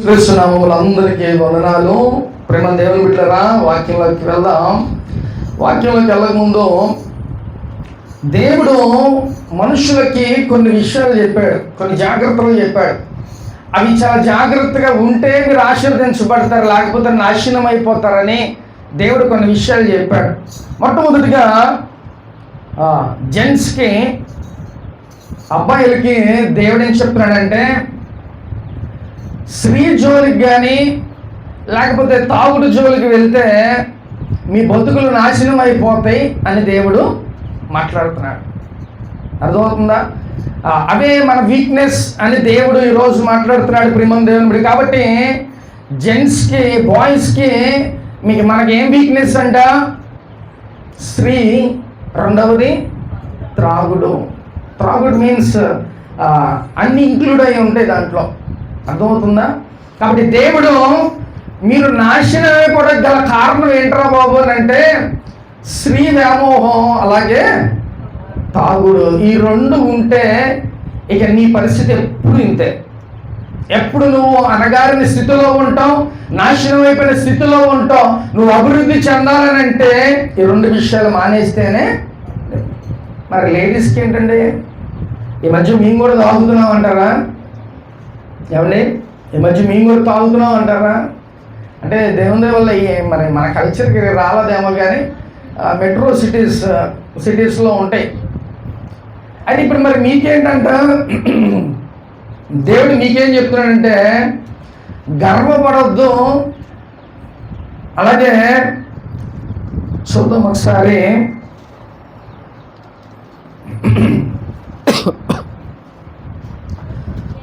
క్రీస్తునామములు అందరికీ వందనాలు. ప్రేమ దేవుని బిడ్డలారా, వాక్యంలోకి వెళ్దాం. వాక్యంలోకి వెళ్ళకముందు దేవుడు మనుషులకి కొన్ని విషయాలు చెప్పాడు, కొన్ని జాగ్రత్తలు చెప్పాడు. అవి చాలా జాగ్రత్తగా ఉంటే మీరు ఆశీర్వదించబడతారు, లేకపోతే నాశనం అయిపోతారని దేవుడు కొన్ని విషయాలు చెప్పాడు. మొట్టమొదటిగా జెంట్స్కి, అబ్బాయిలకి దేవుడు ఏం చెప్తున్నాడంటే, స్త్రీ జోలికి కానీ లేకపోతే తాగుడు జోలికి వెళ్తే మీ బతుకులు నాశనం అయిపోతాయి అని దేవుడు మాట్లాడుతున్నాడు. అర్థమవుతుందా? అవే మన వీక్నెస్ అని దేవుడు ఈరోజు మాట్లాడుతున్నాడు ప్రియమైన దేవుని. కాబట్టి జెంట్స్కి, బాయ్స్కి మనకేం వీక్నెస్ అంట? స్త్రీ, రెండవది త్రాగుడు. త్రాగుడు మీన్స్ అన్ని ఇంక్లూడ్ అయి ఉంటాయి దాంట్లో. అర్థమవుతుందా? కాబట్టి దేవుడు మీరు నాశనం అయిపోవడానికి గల కారణం ఏంట్రా బాబు అని అంటే, స్త్రీ వ్యామోహం అలాగే తాగుడు. ఈ రెండు ఉంటే ఇక నీ పరిస్థితి ఎప్పుడు ఇంతే. ఎప్పుడు నువ్వు అనగారిన స్థితిలో ఉంటావు, నాశనం అయిపోయిన స్థితిలో ఉంటావు. నువ్వు అభివృద్ధి చెందాలని అంటే ఈ రెండు విషయాలు మానేస్తేనే. మరి లేడీస్కి ఏంటండి, ఈ మధ్య మేము కూడా తాగుతున్నాం అంటారా? ఏమండి, ఈ మధ్య మేము కూడా తాగుతున్నాం అంటారా? అంటే దేవుని వల్ల మరి మన కల్చర్కి రాలేదేమో, కానీ మెట్రో సిటీస్లో ఉంటాయి. అయితే ఇప్పుడు మరి మీకేంటంట, దేవుడు మీకేం చెప్తున్నాడంటే, గర్వపడొద్దు. అలాగే చూద్దాం ఒకసారి,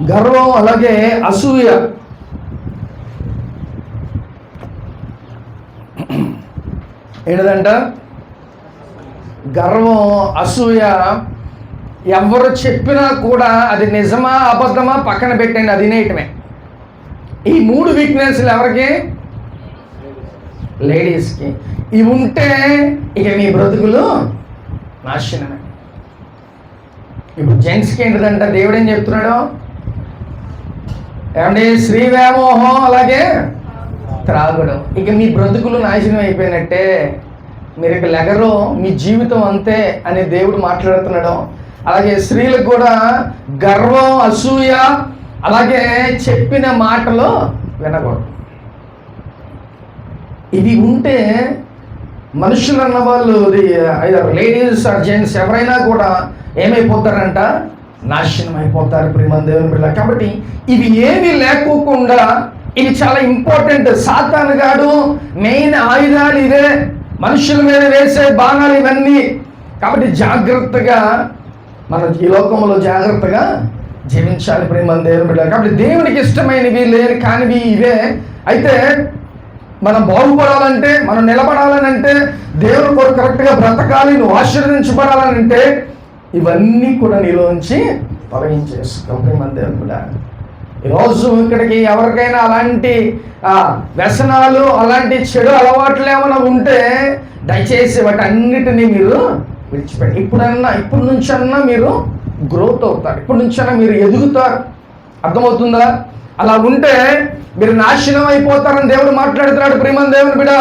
గర్వం అలాగే అసూయ. ఏంటంట? గర్వం, అసూయ. ఎవరు చెప్పినా కూడా అది నిజమా అబద్ధమా పక్కన పెట్టండి, అది వినేయటమే. ఈ మూడు వీక్నెస్లు ఎవరికి? లేడీస్కి. ఇవి ఉంటే ఇక మీ బ్రతుకులు నాశనమే. ఇప్పుడు జెంట్స్కి ఏంటిదంట, దేవుడు ఏం చెప్తున్నాడు? ఏమంటే స్త్రీ వ్యామోహం అలాగే త్రాగడం. ఇక మీ బ్రతుకులు నాశనం అయిపోయినట్టే, మీరు ఇక లెగరు, మీ జీవితం అంతే అని దేవుడు మాట్లాడుతున్నాడు. అలాగే స్త్రీలకు కూడా గర్వం, అసూయ, అలాగే చెప్పిన మాటలు వినకూడదు. ఇవి ఉంటే మనుషులు అన్న వాళ్ళు, లేడీస్ ఆర్ జెంట్స్ ఎవరైనా కూడా ఏమైపోతారంట? నాశనం అయిపోతారు ప్రియమైన దేవుని బిడ్డ. కాబట్టి ఇవి ఏమీ లేకోకుండా, ఇవి చాలా ఇంపార్టెంట్. సాతాను గాడు మెయిన్ ఆయుధాలు ఇవే, మనుషుల మీద వేసే బాణాలు ఇవన్నీ. కాబట్టి జాగ్రత్తగా మనం ఈ లోకంలో జాగ్రత్తగా జీవించాలి ప్రియమైన దేవుని బిడ్డ. కాబట్టి దేవునికి ఇష్టమైనవి లేని కానివి ఇవే. అయితే మనం బాగుపడాలంటే, మనం నిలబడాలని అంటే, దేవుని కొరకు కరెక్ట్గా బ్రతకాలి, నువ్వు ఆశీర్వదించబడాలని అంటే ఇవన్నీ కూడా నీలోంచి తొలగించేసుకో ప్రియమైన దేవుని బిడ్డ. ఈరోజు ఇక్కడికి ఎవరికైనా అలాంటి వ్యసనాలు, అలాంటి చెడు అలవాట్లు ఏమైనా ఉంటే దయచేసి వాటి అన్నిటినీ మీరు విడిచిపెట్టి ఇప్పటి నుంచన్నా మీరు గ్రోత్ అవుతారు, ఇప్పటి నుంచన్నా మీరు ఎదుగుతారు. అర్థమవుతుందా? అలా ఉంటే మీరు నాశనం అయిపోతారని దేవుడు మాట్లాడుతున్నాడు ప్రియమైన దేవుని బిడ్డ.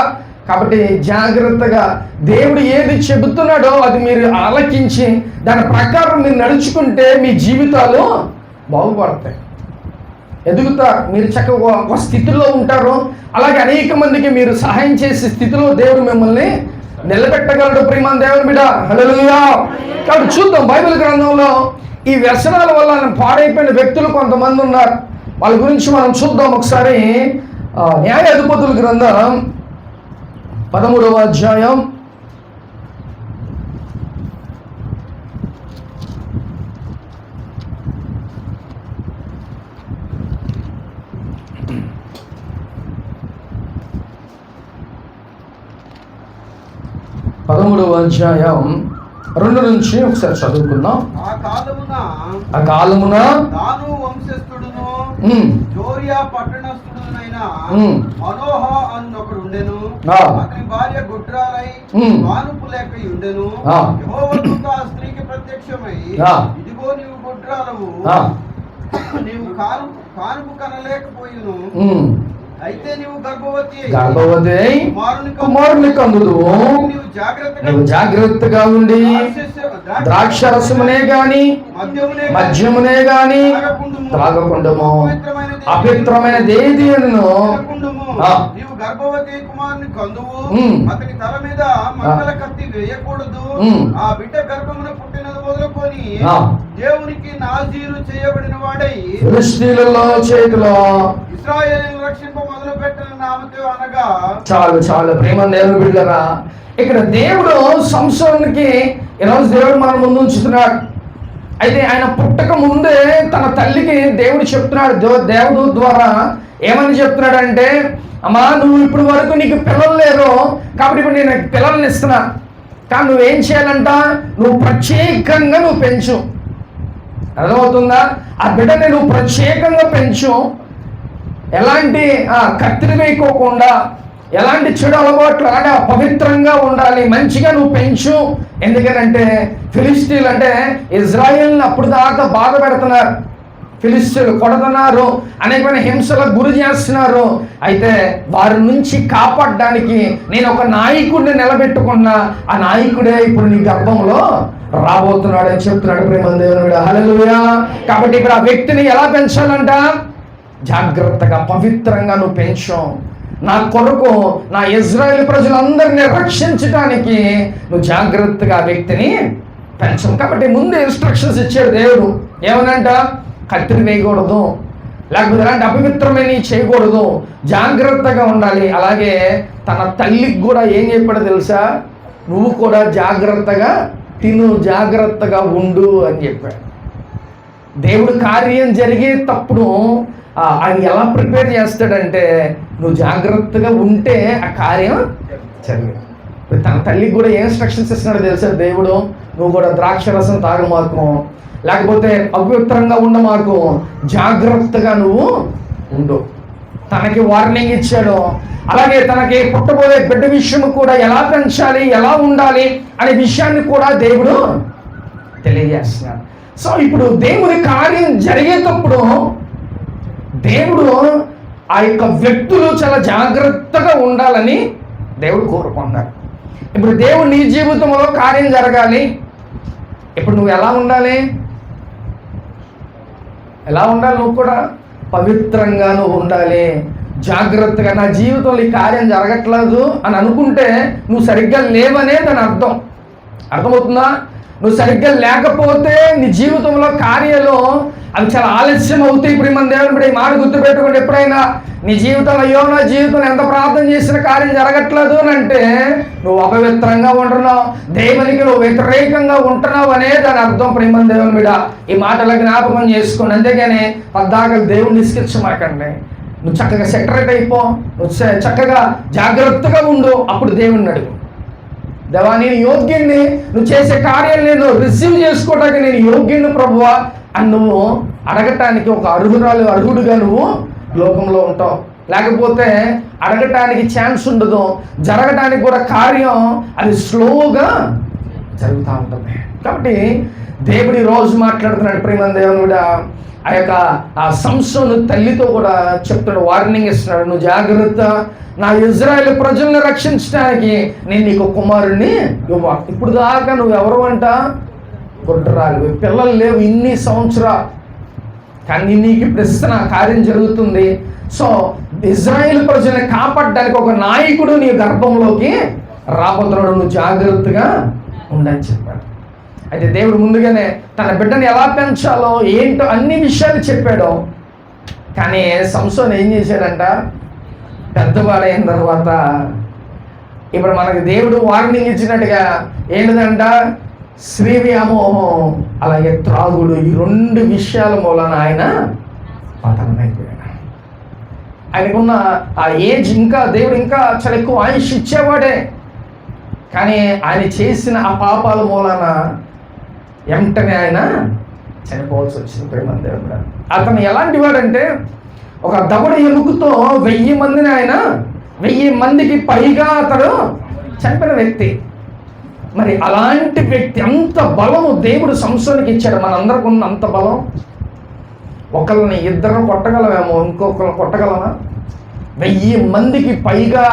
కాబట్టి జాగ్రత్తగా దేవుడు ఏది చెబుతున్నాడో అది మీరు ఆలకించి దాని ప్రకారం మీరు నడుచుకుంటే మీ జీవితాలు బాగుపడతాయి, ఎదుగుతారు, మీరు చక్కగా ఒక స్థితిలో ఉంటారు. అలాగే అనేక మందికి మీరు సహాయం చేసే స్థితిలో దేవుడు మిమ్మల్ని నిలబెట్టగలడు ప్రియమైన దేవుని బిడ్డ. హల్లెలూయా. కాబట్టి చూద్దాం, బైబిల్ గ్రంథంలో ఈ వ్యసనాల వల్ల పాడైపోయిన వ్యక్తులు కొంతమంది ఉన్నారు. వాళ్ళ గురించి మనం చూద్దాం ఒకసారి. న్యాయాధిపతుల గ్రంథం 13వ అధ్యాయం 13వ అధ్యాయం 2 నుంచి ఒకసారి చదువుకుందాం. ఆ కాలమున దాను వంశస్థుడును జోరియా పట్టణస్థుడునైన మనోహ అన్నొకడు ఉండెను. అతని భార్య గుడ్రాలై మానుపు లేక ఉండెను. యెహోవా దూత ఆ స్త్రీకి ప్రత్యక్షమై, ఇదిగో నీవు గుడ్రాలవు, నీవు కానుపు కనలేకపోయిను, అయితే నీవు గర్భవతి అయి కుమారుని కందుదువు. నీవు జాగ్రత్తగా ఉండి ద్రాక్షరసమునే గాని మద్యమునే గాని త్రాగకుండము, అపవిత్రమైన దేనిను నీవు గర్భవతి కుమారుని కందువు, అతని తల మీద మంగళ కత్తి వేయకూడదు. ఆ బిడ్డ గర్భమున పుట్టినది మొదలుకొని దేవునికి నాజీరు చేయబడిన వాడై ఫిలిష్తీయుల చేతిలో ఇశ్రాయేలును రక్షింప మొదలు పెట్టిన నామతో అనగా. చాలు ప్రేమ దేవుని బిడ్డలారా, ఇక్కడ దేవుడు సంసోనుకి ఈరోజు దేవుడు మన ముందు ఉంచుతున్నాడు. అయితే ఆయన పుట్టక ముందే తన తల్లికి దేవుడు చెప్తున్నాడు, దేవుడు ద్వారా ఏమని చెప్తున్నాడంటే, అమ్మా నువ్వు ఇప్పుడు వరకు నీకు పిల్లలు లేరు కాబట్టి ఇప్పుడు నేను పిల్లల్ని ఇస్తున్నా, కానీ నువ్వేం చేయాలంట, నువ్వు ప్రత్యేకంగా నువ్వు పెంచు. అర్థమవుతుందా? ఆ బిడ్డని నువ్వు ప్రత్యేకంగా పెంచు. ఎలాంటి కత్తిరి వేయకోకుండా, ఎలాంటి చెడు అలవాట్లు అంటే పవిత్రంగా ఉండాలి, మంచిగా నువ్వు పెంచు. ఎందుకనంటే ఫిలిస్తీన్లు అంటే ఇజ్రాయెల్ని అప్పుడు దాకా బాధ పెడుతున్నారు, ఫిలిస్తీన్లు కొడుతున్నారు, అనేకమైన హింసలకు గురి చేస్తున్నారు. అయితే వారి నుంచి కాపాడడానికి నేను ఒక నాయకుడిని నిలబెట్టుకున్నా, ఆ నాయకుడే ఇప్పుడు నీ గర్భంలో రాబోతున్నాడు అని చెప్తున్నాడు ప్రేమ దేవుని. హల్లెలూయా. కాబట్టి ఇప్పుడు ఆ వ్యక్తిని ఎలా పెంచాలంట, జాగ్రత్తగా పవిత్రంగా నువ్వు పెంచు. నా కొరకు నా ఇజ్రాయేల్ ప్రజలందరినీ రక్షించడానికి నువ్వు జాగ్రత్తగా ఆ వ్యక్తిని పెంచు. కాబట్టి ముందు ఇన్స్ట్రక్షన్స్ ఇచ్చాడు దేవుడు. ఏమనంట, కత్తిని వేయకూడదు, లేకపోతే అలాంటి అపవిత్రమైన చేయకూడదు, జాగ్రత్తగా ఉండాలి. అలాగే తన తల్లికి కూడా ఏం చెప్పాడో తెలుసా, నువ్వు కూడా జాగ్రత్తగా తిను, జాగ్రత్తగా ఉండు అని చెప్పాడు. దేవుడు కార్యం జరిగేటప్పుడు ఆయన ఎలా ప్రిపేర్ చేస్తాడంటే, నువ్వు జాగ్రత్తగా ఉంటే ఆ కార్యం జరిగింది. తన తల్లికి కూడా ఏ ఇన్స్ట్రక్షన్స్ ఇస్తున్నాడో తెలుసా దేవుడు, నువ్వు కూడా ద్రాక్షరసం తాగమాకు, లేకపోతే అపవిత్రంగా ఉండమాకు, జాగ్రత్తగా నువ్వు ఉండు. తనకి వార్నింగ్ ఇచ్చాడు. అలాగే తనకి పుట్టబోయే బిడ్డ విషయం కూడా ఎలా పెంచాలి, ఎలా ఉండాలి అనే విషయాన్ని కూడా దేవుడు తెలియజేస్తున్నాడు. సో ఇప్పుడు దేవుని కార్యం జరిగేటప్పుడు దేవుడు ఆ యొక్క వ్యక్తులు చాలా జాగ్రత్తగా ఉండాలని దేవుడు కోరుకున్నాడు. ఇప్పుడు దేవుడు నీ జీవితంలో కార్యం జరగాలి, ఇప్పుడు నువ్వు ఎలా ఉండాలి, నువ్వు కూడా పవిత్రంగా నువ్వు ఉండాలి, జాగ్రత్తగా. నా జీవితంలో ఈ కార్యం జరగట్లేదు అని అనుకుంటే నువ్వు సరిగ్గా లేవనే దాని అర్థమవుతుందా? నువ్వు సరిగ్గా లేకపోతే నీ జీవితంలో కార్యాలు అవి చాలా ఆలస్యం అవుతాయి. ఇప్పుడు మన దేవుని ఇప్పుడు ఈ మాట గుర్తుపెట్టుకోండి. ఎప్పుడైనా నీ జీవితంలో, అయ్యో నా జీవితంలో ఎంత ప్రార్థన చేసిన కార్యం జరగట్లేదు అని అంటే నువ్వు అపవిత్రంగా ఉంటున్నావు, దేవునికి నువ్వు వ్యతిరేకంగా ఉంటున్నావు అనే దాని అర్థం. ప్రేమ దేవుని మీద ఈ మాటల జ్ఞాపకం చేసుకోండి. అంతేగాని పద్దాకలు దేవుని నిష్కరించమాకండి. నువ్వు చక్కగా సెటరేట్ అయిపో, నువ్వు చక్కగా జాగ్రత్తగా ఉండు. అప్పుడు దేవుణ్ణి అడుగు, దేవా నేను యోగ్యుణ్ణి, నువ్వు చేసే కార్యాలు నేను రిసీవ్ చేసుకోవడానికి నేను యోగ్యుణ్ణి ప్రభువా అని నువ్వు అడగటానికి ఒక అర్హుడుగా నువ్వు లోకంలో ఉంటావు. లేకపోతే అడగటానికి ఛాన్స్ ఉండదు, జరగటానికి కూడా కార్యం అది స్లోగా జరుగుతూ ఉంటుంది. కాబట్టి దేవుడి రోజు మాట్లాడుతున్నాడు ప్రేమ దేవుని. ఆ యొక్క ఆ సంసోను తల్లితో కూడా చెప్తాడు, వార్నింగ్ ఇస్తున్నాడు, నువ్వు జాగ్రత్త, నా ఇజ్రాయేల్ ప్రజల్ని రక్షించడానికి నేను నీకు కుమారుణ్ణి ఇవ్వ. ఇప్పుడు దాకా నువ్వు ఎవరు అంట, గుడ్డరాలు, పిల్లలు లేవు ఇన్ని సంవత్సరాలు, కానీ నీకు ఇప్పుడు ఇస్తున్న కార్యం జరుగుతుంది. సో ఇజ్రాయేల్ ప్రజల్ని కాపాడడానికి ఒక నాయకుడు నీ గర్భంలోకి రాబోతున్నాడు, నువ్వు జాగ్రత్తగా ఉండని చెప్పాడు. అయితే దేవుడు ముందుగానే తన బిడ్డని ఎలా పెంచాలో ఏంటో అన్ని విషయాలు చెప్పాడు. కానీ సంసోను ఏం చేశాడంట, పెద్దవాడైన తర్వాత ఇప్పుడు మనకు దేవుడు వార్నింగ్ ఇచ్చినట్టుగా ఏంటిదంట, స్త్రీ వ్యామోహం అలాగే త్రాగుడు, ఈ రెండు విషయాల మూలన ఆయన పతనమైపోయాడు. ఆయనకున్న ఆ ఏజ్ ఇంకా దేవుడు ఇంకా చాలా ఎక్కువ ఆయుష్ ఇచ్చేవాడే, కానీ ఆయన చేసిన ఆ పాపాల మూలన వెంటనే ఆయన చనిపోవాల్సి వచ్చింది. ప్రేమ దేవుడు అతను ఎలాంటి వాడంటే, ఒక దవడ ఎముకతో 1000 మందిని ఆయన 1000 మందికి పైగా అతడు చంపిన వ్యక్తి. మరి అలాంటి వ్యక్తి, అంత బలము దేవుడు సంసోనుకి ఇచ్చాడు. మనందరికి ఉన్న అంత బలం ఒకళ్ళని ఇద్దరు కొట్టగలమేమో, ఇంకొకరిని కొట్టగలమా? 1000 మందికి పైగా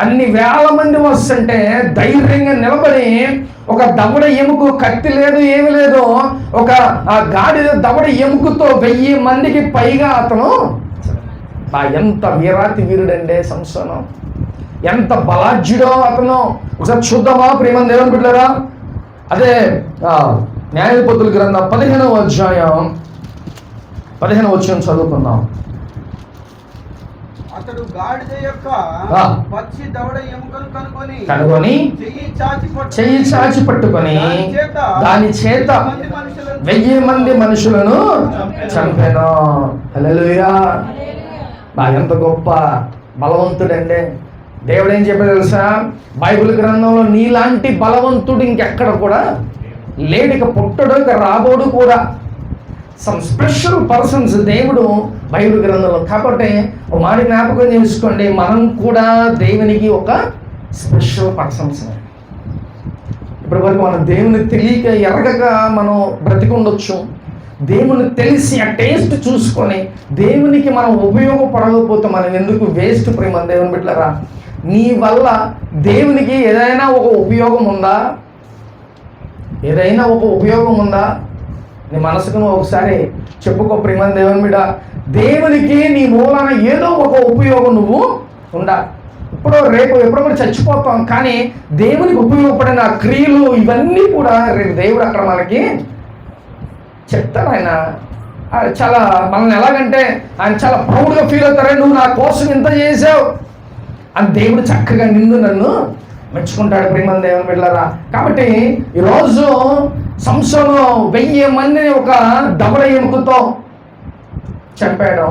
అన్ని వేల మంది వస్తుంటే ధైర్యంగా నిలబడి ఒక దవడ ఎముకు, కత్తి లేదు ఏమి లేదు, ఒక గాడిద దవడ ఎముకతో 1000 మందికి పైగా అతను ఎంత వీరాతి వీరుడండే సంసోను, ఎంత బలాజ్యుడో అతను. ఒకసారి చూద్దామా ప్రియమైన దేవుని బిడ్డలారా? అదే న్యాయాధిపతుల గ్రంథం 15వ అధ్యాయం 15వ వచనం చదువుకుందాం. అతడు గాడిద యొక్క పచ్చి దవడ ఎముకను కనుగొని చెయ్యి చాచి పట్టుకొని దాని చేత 1000 మంది మనుషులను చంపెను. హల్లెలూయా! ఎంత గొప్ప బలవంతుడండి దేవుడు. ఏం చెప్పాడు తెలుసా? బైబిల్ గ్రంథంలో నీలాంటి బలవంతుడు ఇంకెక్కడ కూడా లేడు, ఇక పుట్టడు, ఇక రాబోడు కూడా. సమ్ స్పెషల్ పర్సన్స్ దేవుడు బైబిల్ గ్రంథంలో. కాబట్టి ఒక మాట జ్ఞాపకం చేసుకోండి, మనం కూడా దేవునికి ఒక స్పెషల్ పర్సన్స్. ఇప్పటి వరకు మనం దేవుని తెలియక ఎరగక మనం బ్రతికుండొచ్చు. దేవుని తెలిసి ఆ టేస్ట్ చూసుకొని దేవునికి మనం ఉపయోగపడకపోతే మనం ఎందుకు వేస్ట్? ప్రేమ దేవుని బిడ్డలారా, నీ వల్ల దేవునికి ఏదైనా ఒక ఉపయోగం ఉందా? ఏదైనా ఒక ఉపయోగం ఉందా? నీ మనసుకు ఒకసారి చెప్పుకో ప్రేమ దేవుని బిడ్డ. దేవునికి నీ మూలాన ఏదో ఒక ఉపయోగం నువ్వు ఉందా? ఇప్పుడు రేపు ఎప్పుడో కూడా చచ్చిపోతాం, కానీ దేవునికి ఉపయోగపడిన క్రియలు ఇవన్నీ కూడా రేపు దేవుడు అక్కడ మనకి చెప్తారు. ఆయన చాలా మనల్ని ఎలాగంటే ఆయన చాలా ప్రౌడ్గా ఫీల్ అవుతారే, నువ్వు నా కోసం ఇంత చేసావు అని దేవుడు చక్కగా నన్ను మెచ్చుకుంటాడు ప్రేమ దేవుని బిడ్డలారా. కాబట్టి ఈరోజు సంసోను 1000 మందిని ఒక దవడ ఎముకతో చంపాడు.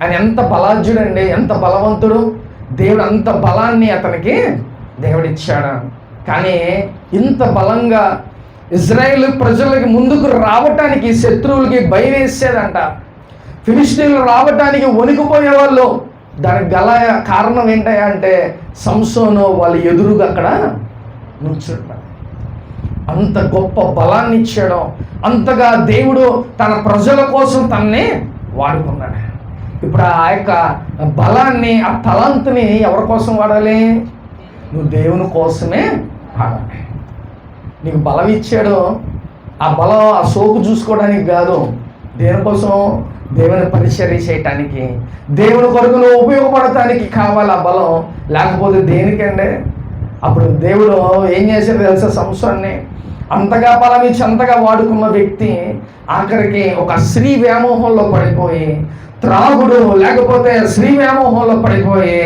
ఆయన ఎంత బలాజ్యుడండి, ఎంత బలవంతుడు. దేవుడు అంత బలాన్ని అతనికి దేవుడిచ్చాడు. కానీ ఇంత బలంగా ఇజ్రాయేల్ ప్రజలకి ముందుకు రావటానికి శత్రువులకి భయం వేసేదంట. ఫిలిష్తీన్లు రావటానికి వణికిపోయేవాళ్ళు. దానికి గల కారణం ఏంటయ్యా అంటే సంసోను వాళ్ళ ఎదురుగా అక్కడ నుంచుంటాడు. అంత గొప్ప బలాన్ని ఇచ్చాడు. అంతగా దేవుడు తన ప్రజల కోసం తనని వాడుకున్నాడు. ఇప్పుడు ఆ యొక్క బలాన్ని, ఆ తలాంతుని ఎవరి కోసం వాడాలి? నువ్వు దేవుని కోసమే వాడాలి. నీకు బలం ఇచ్చాడు, ఆ బలం ఆ సోకు చూసుకోవడానికి కాదు, దేనికోసం? దేవుని పరిచర్య చేయటానికి, దేవుని కొరకు నువ్వు ఉపయోగపడటానికి కావాలి ఆ బలం. లేకపోతే దేనికండి? అప్పుడు దేవుడు ఏం చేశాడు తెలుసా? సంసోన్ని అంతగా బలం ఇచ్చి అంతగా వాడుకున్న వ్యక్తి ఆఖరికి ఒక స్త్రీ వ్యామోహంలో పడిపోయి, త్రాగుడు లేకపోతే స్త్రీ వ్యామోహంలో పడిపోయి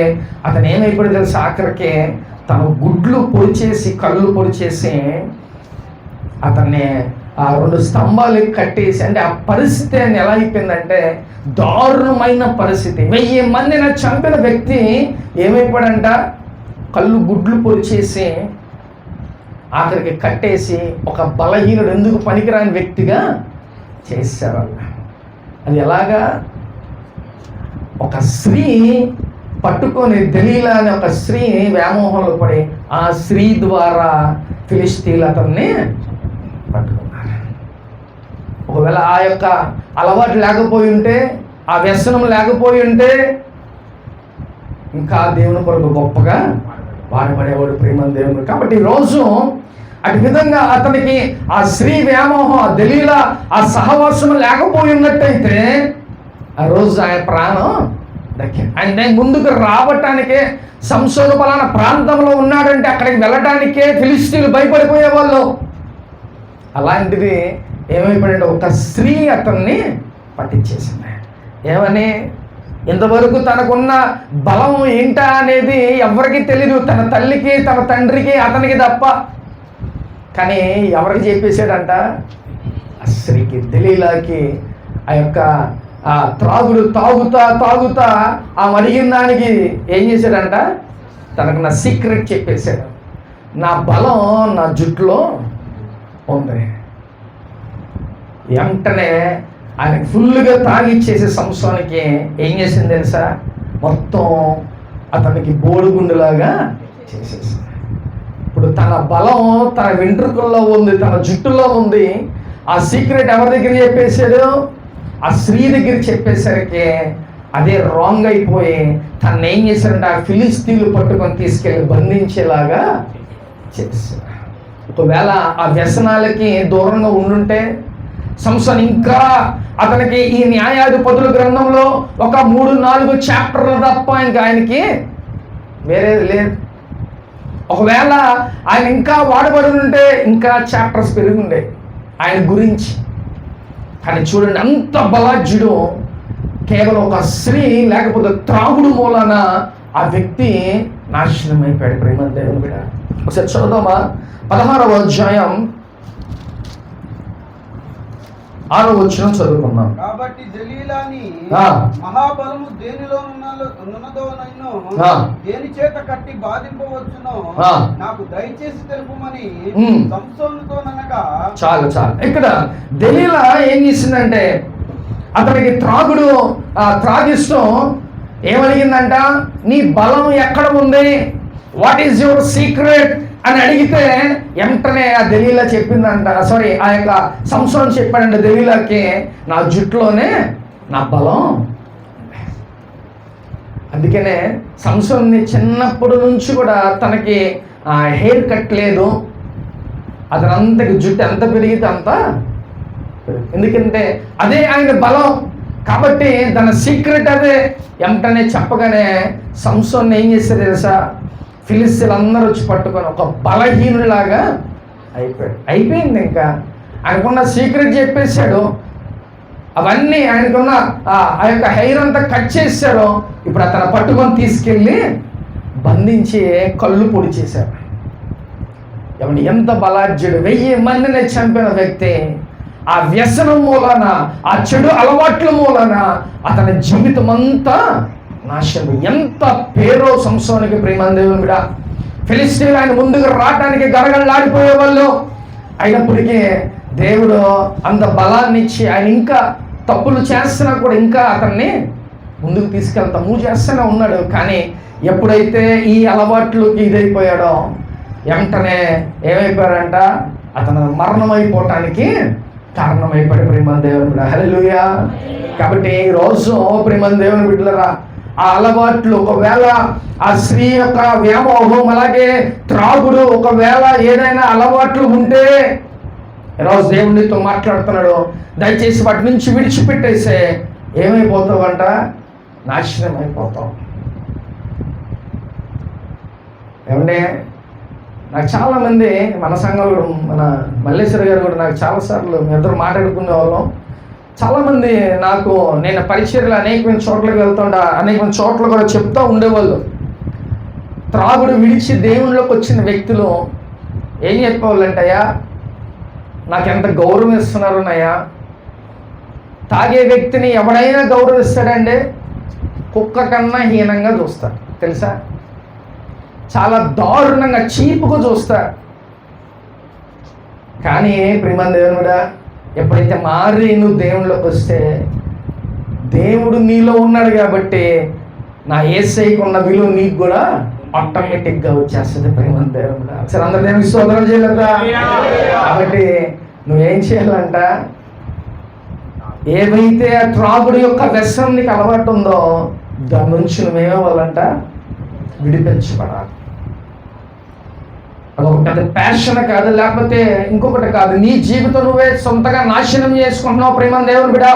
అతను ఏమైపోయాడు తెలుసా? ఆఖరికి తన గుడ్లు పొడిచేసి, కళ్ళు పొడిచేసి అతన్ని ఆ 2 స్తంభాలు కట్టేసి, అంటే ఆ పరిస్థితి ఎలా అయిపోయిందంటే దారుణమైన పరిస్థితి. 1000 మందిని చంపిన వ్యక్తి ఏమైపోయాడంట? కళ్ళు గుడ్లు పొడిచేసి ఆఖరికి కట్టేసి ఒక బలహీనుడు, ఎందుకు పనికిరాని వ్యక్తిగా చేశారు. అది ఎలాగా? ఒక స్త్రీ పట్టుకొని, దలీలా అనే ఒక స్త్రీ వ్యామోహంలో పడి ఆ స్త్రీ ద్వారా ఫిలిష్తీయులు అతన్ని పట్టుకున్నారు. ఒకవేళ ఆ యొక్క అలవాటు లేకపోయి ఉంటే, ఆ వ్యసనం లేకపోయి ఉంటే ఇంకా దేవుని కొరకు గొప్పగా వాడబడేవాడు ప్రేమ దేవుడు. కాబట్టి ఈరోజు అటు విధంగా అతనికి ఆ స్త్రీ వ్యామోహం, ఆ దలీలా ఆ సహవాసం లేకపోయి ఉన్నట్టయితే ఆ రోజు ఆయన ప్రాణం దక్కింది. ఆయన ముందుకు రావటానికే, సంసోను పలానా ప్రాంతంలో ఉన్నాడంటే అక్కడికి వెళ్ళటానికే ఫిలిష్తీయులు భయపడిపోయేవాళ్ళు. అలాంటిది ఏమైపోయాడంటే ఒక స్త్రీ అతన్ని పట్టించేసింది. ఏమని? ఇంతవరకు తనకున్న బలం ఏంటా అనేది ఎవరికి తెలియదు, తన తల్లికి, తన తండ్రికి, అతనికి తప్ప. కానీ ఎవరికి చెప్పేశాడంట? ఆ స్త్రీకి, దలీలాకి. ఆ యొక్క ఆ త్రాగుడు తాగుతా ఆ అడిగిన దానికి ఏం చేశాడంట? తనకు నా సీక్రెట్ చెప్పేశాడు. నా బలం నా జుట్టులో ఉంది. వెంటనే ఆయన ఫుల్గా తాగిచ్చేసి సంసోనికి ఏం చేసింది తెలుసా? మొత్తం అతనికి బోడిగుండులాగా చేసేసింది. ఇప్పుడు తన బలం తన వెంట్రుకల్లో ఉంది, తన జుట్టులో ఉంది. ఆ సీక్రెట్ ఎవరి దగ్గర చెప్పేశాడు? ఆ స్త్రీ దగ్గర చెప్పేసరికి అదే రాంగ్ అయిపోయి తను ఏం చేశారంటే ఆ ఫిలిస్తీన్లు పట్టుకొని తీసుకెళ్ళి బంధించేలాగా చేశారు. ఒకవేళ ఆ వ్యసనాలకి దూరంగా ఉండుంటే సంసోన్ ఇంకా అతనికి ఈ న్యాయాధిపతుల గ్రంథంలో ఒక 3-4 చాప్టర్లు తప్ప ఇంకా ఆయనకి వేరేది లేదు. ఒకవేళ ఆయన ఇంకా వాడబడి ఉంటే ఇంకా చాప్టర్స్ పెరిగి ఉండే ఆయన గురించి. కానీ చూడండి, అంత బలాఢ్యుడు కేవలం ఒక స్త్రీ లేకపోతే త్రాగుడు మూలన ఆ వ్యక్తి నాశనం అయిపోయాడు. ప్రేమ దేవుని బిడ్డ, ఒకసారి చదువుదామా 16వ అధ్యాయం 6వ వచనం చదువుకున్నాం. కాబట్టి జలీలాని మహాబలము దేనిలో ఉన్నదోనైనో దేని చేత కట్టి బాధింపవచ్చునో నాకు దయచేసి తెలుపమని సంసోనుతో అనగా. చాలు ఇక్కడ దెలీలా ఏం చేసిందంటే అతనికి త్రాగిస్తూ ఏమడిగిందంట, నీ బలం ఎక్కడ ఉంది, వాట్ ఈజ్ యువర్ సీక్రెట్ అని అడిగితే వెంటనే ఆ దెలీలా చెప్పిందంట, సారీ ఆ యొక్క సంసోన్ చెప్పాడంట దెలీలాకి, నా జుట్టులోనే నా బలం. అందుకనే సంసోన్ని చిన్నప్పటి నుంచి కూడా తనకి హెయిర్ కట్ లేదు, అతనంతకి జుట్టు ఎంత పెరిగితే అంత, ఎందుకంటే అదే ఆయన బలం కాబట్టి తన సీక్రెట్ అదే. వెంటనే చెప్పగానే సంసోన్ని ఏం చేశారు తెలుసా, ఫిలిస్తీన్లు అందరూ వచ్చి పట్టుకొని ఒక బలహీనులాగా అయిపోయింది. ఇంకా ఆయనకున్న సీక్రెట్ చెప్పేశాడు, అవన్నీ ఆయనకున్న ఆ యొక్క హెయిర్ అంతా కట్ చేశాడు. ఇప్పుడు అతను పట్టుకొని తీసుకెళ్ళి బంధించి కళ్ళు పొడి చేశారు. ఏమండి, ఎంత బలాఢ్యుడు, 1000 మందిని చంపిన వ్యక్తి ఆ వ్యసనం మూలన, ఆ చెడు అలవాట్ల మూలన అతని జీవితం అంతా నాశనం. ఎంత పేరో సంసోనికి. ప్రేమ దేవుని బిడ్డ, ఫిలిస్తీన్లు ఆయన ముందుకు రావడానికి గడగడలాడిపోయేవాళ్ళు. అయినప్పటికీ దేవుడు అంత బలాన్ని ఇచ్చి ఆయన ఇంకా తప్పులు చేస్తున్నా కూడా ఇంకా అతన్ని ముందుకు తీసుకెళ్తా మూవ్ చేస్తూనే ఉన్నాడు. కానీ ఎప్పుడైతే ఈ అలవాట్లకి ఇదైపోయాడో వెంటనే ఏమైపోయాడంట, అతను మరణం అయిపోవటానికి కారణమైపోయాడు. ప్రేమ దేవుని బిడ్డ, హల్లెలూయా. కాబట్టి ఈరోజు ప్రేమ దేవుని బిడ్డలరా, ఆ అలవాట్లు ఒకవేళ ఆ స్త్రీ యొక్క వ్యామోహం అలాగే త్రాగుడు ఒకవేళ ఏదైనా అలవాట్లు ఉంటే ఈరోజు దేవునితో మాట్లాడుతున్నాడు, దయచేసి వాటి నుంచి విడిచిపెట్టేసే ఏమైపోతావంట, నాశనం అయిపోతావు. ఏమంటే నాకు చాలామంది మన సంఘంలో మన మల్లేశ్వర గారు కూడా నాకు చాలాసార్లు మీ ఇద్దరు మాట్లాడుకునే వాళ్ళం. చాలామంది నాకు నేను పరిచర్యలు అనేకమైన చోట్లకి వెళ్తుంటా, అనేకమైన చోట్ల కూడా చెప్తూ ఉండేవాళ్ళు. త్రాగుడు విడిచి దేవుళ్ళలోకి వచ్చిన వ్యక్తులు ఏం చెప్పేవాళ్ళంటయ్యా, నాకెంత గౌరవం ఇస్తున్నారునయ్యా. తాగే వ్యక్తిని ఎవడైనా గౌరవిస్తాడండి, కుక్క కన్నా హీనంగా చూస్తారు తెలుసా, చాలా దారుణంగా చీపుగా చూస్తారు. కానీ ప్రేమ దేవుడా, ఎప్పుడైతే మారి నువ్వు దేవుళ్ళలోకి వస్తే దేవుడు నీలో ఉన్నాడు కాబట్టి నా యేసయ్యకు ఉన్న విలువ నీకు కూడా ఆటోమేటిక్గా వచ్చేస్తుంది. ప్రేమ దేవుడా, సరే అందరు దేవునికి స్తోత్రం చేయలేదా? కాబట్టి నువ్వేం చేయాలంట, ఏవైతే ఆ త్రాగుడు యొక్క వ్యసనం నీకు అలవాటు ఉందో దాని నుంచి నువ్వేమవ్వాలంట, విడిపించబడాలి. అదొక పెద్ద ప్యాషన్ కాదు, లేకపోతే ఇంకొకటి కాదు, నీ జీవితం నువ్వే సొంతగా నాశనం చేసుకుంటున్నావు. ప్రేమ దేవుని బిడ్డ,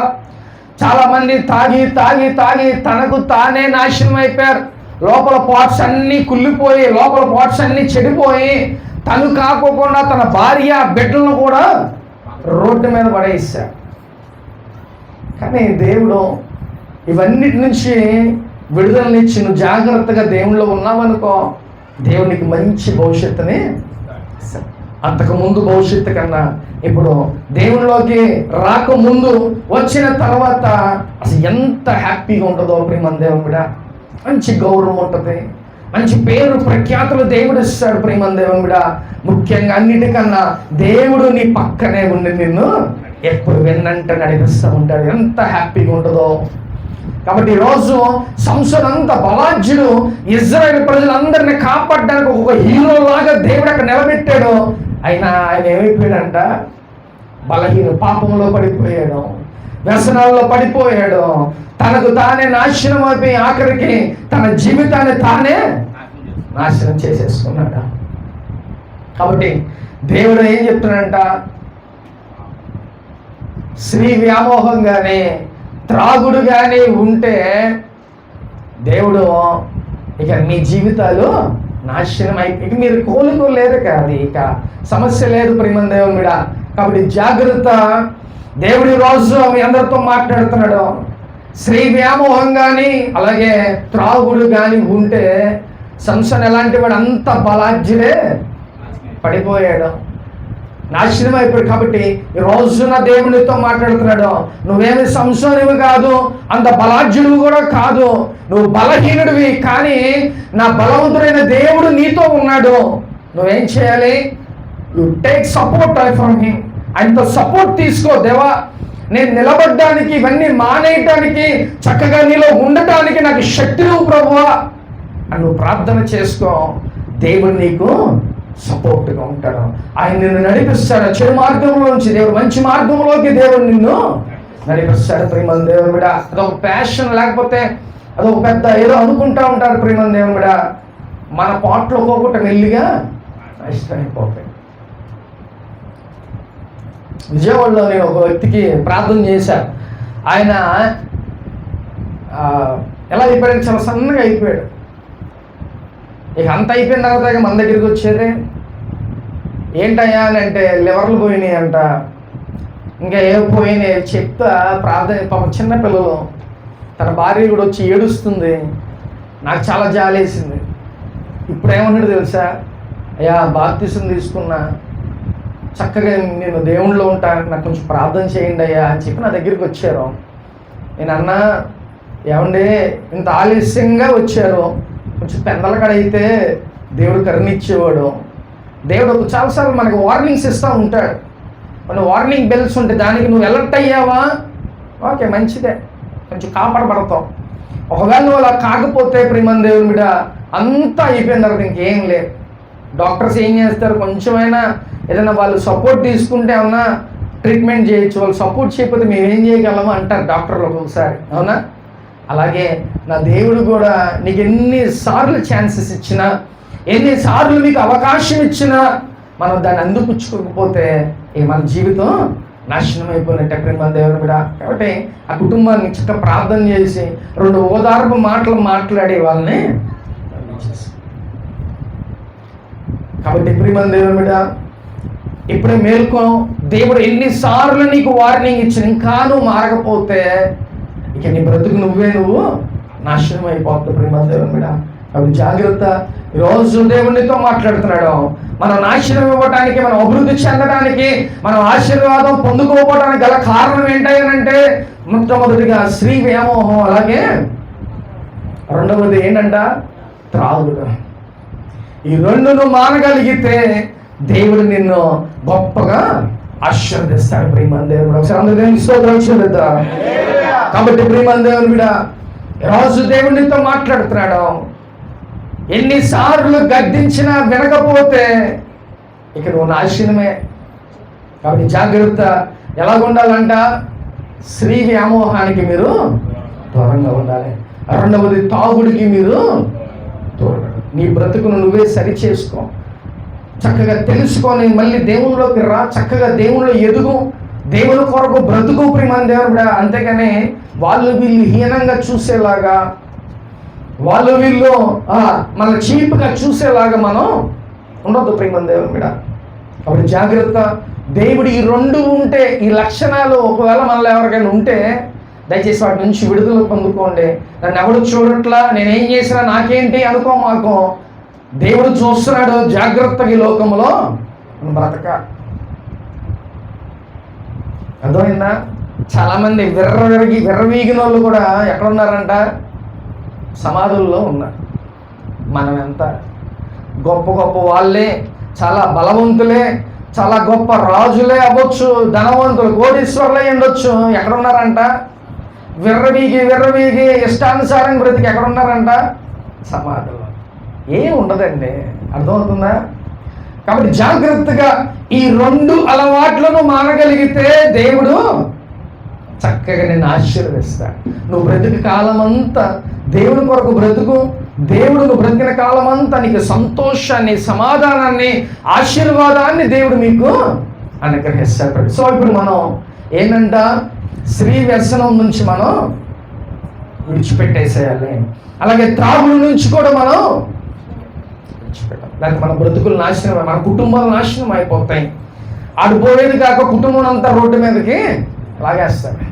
చాలా మంది తాగి తాగి తాగి తనకు తానే నాశనం అయిపోయారు. లోపల పార్ట్స్ అన్నీ కుళ్ళిపోయి, లోపల పార్ట్స్ అన్నీ చెడిపోయి, తను కాకోకుండా తన భార్య బిడ్డలను కూడా రోడ్డు మీద పడేశారు. కానీ దేవుడు ఇవన్నిటి నుంచి విడుదలనిచ్చి నువ్వు జాగ్రత్తగా దేవుళ్ళో ఉన్నావనుకో, దేవునికి మంచి భవిష్యత్తుని, అంతకుముందు భవిష్యత్తు కన్నా ఇప్పుడు దేవుళ్ళలోకి రాకముందు వచ్చిన తర్వాత అసలు ఎంత హ్యాపీగా ఉంటుందో ప్రేమ దేవుని బిడ్డ. మంచి గౌరవం ఉంటుంది, మంచి పేరు ప్రఖ్యాతులు దేవుడు ఇస్తాడు. ప్రేమ దేవుని బిడ్డ, ముఖ్యంగా అన్నిటికన్నా దేవుడు నీ పక్కనే ఉండి నిన్ను ఎప్పుడు వెన్నంట నడిపిస్తూ ఉంటాడు. ఎంత హ్యాపీగా ఉంటుందో. కాబట్టి ఈరోజు సంసోను అంత బలాఢ్యుడు, ఇజ్రాయేల్ ప్రజలందరినీ కాపాడడానికి ఒక హీరో లాగా దేవుడు అక్కడ నిలబెట్టాడు. ఆయన ఏమైపోయాడంట, బలహీన పాపంలో పడిపోయాడు. వ్యసనాల్లో పడిపోయాడు, తనకు తానే నాశనం అయిపోయి ఆఖరికి తన జీవితాన్ని తానే నాశనం చేసేసుకున్నాడు. కాబట్టి దేవుడు ఏం చెప్తున్నాడంట, స్త్రీ వ్యామోహం కానీ త్రాగుడు కానీ ఉంటే దేవుడు ఇక మీ జీవితాలు నాశనం ఇక మీరు కోలుకోలేరు కాదు, ఇక సమస్య లేదు ప్రియమైన దేవుని మీద. కాబట్టి జాగ్రత్త. దేవుడి రోజు మీ అందరితో మాట్లాడుతున్నాడు. స్త్రీ వ్యామోహం కానీ అలాగే త్రాగుడు కానీ ఉంటే సంసోను ఎలాంటి వాడు, అంత బలాజ్యులే పడిపోయాడు, నాశనం అయిపోయాడు. కాబట్టి ఈ రోజున దేవునితో మాట్లాడుతున్నాడు, నువ్వేమి సంసోనివి కాదు, అంత బలాజ్యుడివి కూడా కాదు, నువ్వు బలహీనుడివి, కానీ నా బలవంతుడైన దేవుడు నీతో ఉన్నాడు. నువ్వేం చేయాలి? You take support from him. ఆయనతో సపోర్ట్ తీసుకో. దేవా, నేను నిలబడడానికి, ఇవన్నీ మానేయటానికి, చక్కగా నీలో ఉండటానికి నాకు శక్తి నువ్వు ప్రభువా అని నువ్వు ప్రార్థన చేసుకో. దేవుడు నీకు సపోర్ట్గా ఉంటాడు. ఆయన నిన్ను నడిపిస్తాడు. చెడు మార్గంలోంచి దేవుడు మంచి మార్గంలోకి దేవుడు నిన్ను నడిపిస్తాడు. ప్రియమైన దేవుని బిడ్డ, అదొక ప్యాషన్, లేకపోతే అదొక పెద్ద ఏదో అనుకుంటా ఉంటారు. ప్రియమైన దేవుని బిడ్డ, మన పాటలు ఒక్కొక్కటి మెల్లిగా నష్టమైపోతాయి. విజయవాడలో నేను ఒక వ్యక్తికి ప్రార్థన చేశాను. ఆయన ఎలా అయిపోయాడు, చాలా సన్నగా అయిపోయాడు. ఇక అంత అయిపోయిన తర్వాత మన దగ్గరికి వచ్చేదే, ఏంటయ్యా అని అంటే లివర్లు పోయినాయి అంట, ఇంకా ఏ పోయినాయి చెప్తా ప్రార్థన. పాపం చిన్నపిల్లలు, తన భార్య కూడా వచ్చి ఏడుస్తుంది. నాకు చాలా జాలేసింది. ఇప్పుడు ఏమన్నాడు తెలుసా, అయ్యా బాప్తిసం తీసుకున్నా, చక్కగా నేను దేవుళ్ళో ఉంటాను, నాకు కొంచెం ప్రార్థన చేయండి అయ్యా అని చెప్పి నా దగ్గరికి వచ్చారు. నేను అన్నా, ఏమండి ఇంత ఆలస్యంగా వచ్చారు, కొంచెం పెందలకడైతే దేవుడు కరుణిచ్చేవాడు. దేవుడు చాలాసార్లు మనకు వార్నింగ్స్ ఇస్తూ ఉంటాడు. మన వార్నింగ్ బెల్స్ ఉంటాయి, దానికి నువ్వు అలర్ట్ అయ్యావా, ఓకే మంచిదే, కొంచెం కాపాడబడతావు. ఒకవేళ నువ్వు అలా కాకపోతే ప్రియమైన దేవుని మీద అంతా అయిపోయిన తర్వాత ఇంకేం లేదు. డాక్టర్స్ ఏం చేస్తారు, కొంచెమైనా ఏదైనా వాళ్ళు సపోర్ట్ తీసుకుంటే ఏమన్నా ట్రీట్మెంట్ చేయొచ్చు, వాళ్ళు సపోర్ట్ చేయకపోతే మేము ఏం చేయగలము అంటారు డాక్టర్లు ఒక్కొక్కసారి, అవునా? అలాగే నా దేవుడు కూడా నీకు ఎన్నిసార్లు ఛాన్సెస్ ఇచ్చినా, ఎన్నిసార్లు మీకు అవకాశం ఇచ్చినా మనం దాన్ని అందిపుచ్చుకోకపోతే మన జీవితం నాశనం అయిపోయినట్టే ప్రియమైన దేవుని కూడా. కాబట్టి ఆ కుటుంబాన్ని చక్కగా ప్రార్థన చేసి 2 ఓదార్పు మాటలు మాట్లాడి వాళ్ళని కాబట్టి ప్రియమైన దేవుని మీద ఇప్పుడే మేల్కో. దేవుడు ఎన్నిసార్లు నీకు వార్నింగ్ ఇచ్చిన ఇంకా నువ్వు మారకపోతే ఇక నీ బ్రతుకు నువ్వు నాశనం అయిపోతుంది ప్రియమైన దేవుని మీద. కాబట్టి జాగ్రత్త. ఈరోజు దేవునితో మాట్లాడుతున్నాడు. మనం నాశనం ఇవ్వడానికి, మనం అభివృద్ధి చెందడానికి, మనం ఆశీర్వాదం పొందుకోవడానికి గల కారణం ఏంటంటే మొట్టమొదటిగా స్త్రీ వ్యామోహం, అలాగే రెండవది ఏంటంట త్రాగుడు. ఈ రెండును మానగలిగితే దేవుడు నిన్ను గొప్పగా ఆశీర్వదిస్తాడు ప్రియమైన దేవుడు. ఒకసారి అందరూ దేవుని స్తోత్రం చెల్లిద్దాం. కాబట్టి ప్రియమైన దేవుని బిడ్డ, రోజు దేవునితో మాట్లాడుతున్నాడు. ఎన్నిసార్లు గద్దించినా వినకపోతే ఇక నువ్వు నాశనమే. కాబట్టి జాగ్రత్త. ఎలాగుండాలంట, స్త్రీ వ్యామోహానికి మీరు దూరంగా ఉండాలి. రెండవది తాగుడికి మీరు దూరంగా. నీ బ్రతుకును నువ్వే సరి చేసుకో. చక్కగా తెలుసుకొని మళ్ళీ దేవునిలోకి రా, చక్కగా దేవునిలో ఎదుగు, దేవుని కొరకు బ్రతుకు ప్రియమైన దేవుడు. అంతేగాని వాళ్ళు వీళ్ళు హీనంగా చూసేలాగా, వాళ్ళు వీళ్ళు మన చీప్గా చూసేలాగా మనం ఉండొద్దు ప్రియమైన దేవుని మీద. కాబట్టి జాగ్రత్త. దేవుడు ఈ 2 ఉంటే, ఈ లక్షణాలు ఒకవేళ మనలో ఎవరికైనా ఉంటే దయచేసి వాటి నుంచి విడుదల పొందుకోండి. నన్ను ఎవడు చూడట్లా, నేనేం చేసినా నాకేంటి అనుకో మాకు. దేవుడు చూస్తున్నాడు. జాగ్రత్తగా ఈ లోకంలో మనం బ్రతక. అర్థమైందా? చాలామంది విర్రవీగిన వాళ్ళు కూడా ఎక్కడున్నారంట, సమాధుల్లో ఉన్నారు. మనం ఎంత గొప్ప గొప్ప వాళ్ళే, చాలా బలవంతులే, చాలా గొప్ప రాజులే అవ్వచ్చు, ధనవంతులు, కోటీశ్వరులే ఉండొచ్చు, ఎక్కడున్నారంట విర్రవీగి ఇష్టానుసారం బ్రతికి ఎక్కడున్నారంట, సమాధుల్లో. ఏం ఉండదండి. అర్థమవుతుందా? కాబట్టి జాగ్రత్తగా ఈ 2 అలవాట్లను మానగలిగితే దేవుడు చక్కగా నేను ఆశీర్వదిస్తాను. నువ్వు బ్రతికి కాలం అంతా దేవుని కొరకు బ్రతుకు. దేవుడు నువ్వు బ్రతికిన కాలం అంతా నీకు సంతోషాన్ని, సమాధానాన్ని, ఆశీర్వాదాన్ని దేవుడు మీకు అనుగ్రహిస్తాడు. సో ఇప్పుడు మనం ఏంటంట, స్త్రీ వ్యసనం నుంచి మనం విడిచిపెట్టేసేయాలి. అలాగే త్రాగుల నుంచి కూడా మనం విడిచిపెట్టాలి. లేకపోతే మన బ్రతుకులు నాశనం, మన కుటుంబాలు నాశనం అయిపోతాయి. ఆడిపోయేది కాక కుటుంబం అంతా రోడ్డు మీదకి లాగేస్తారు.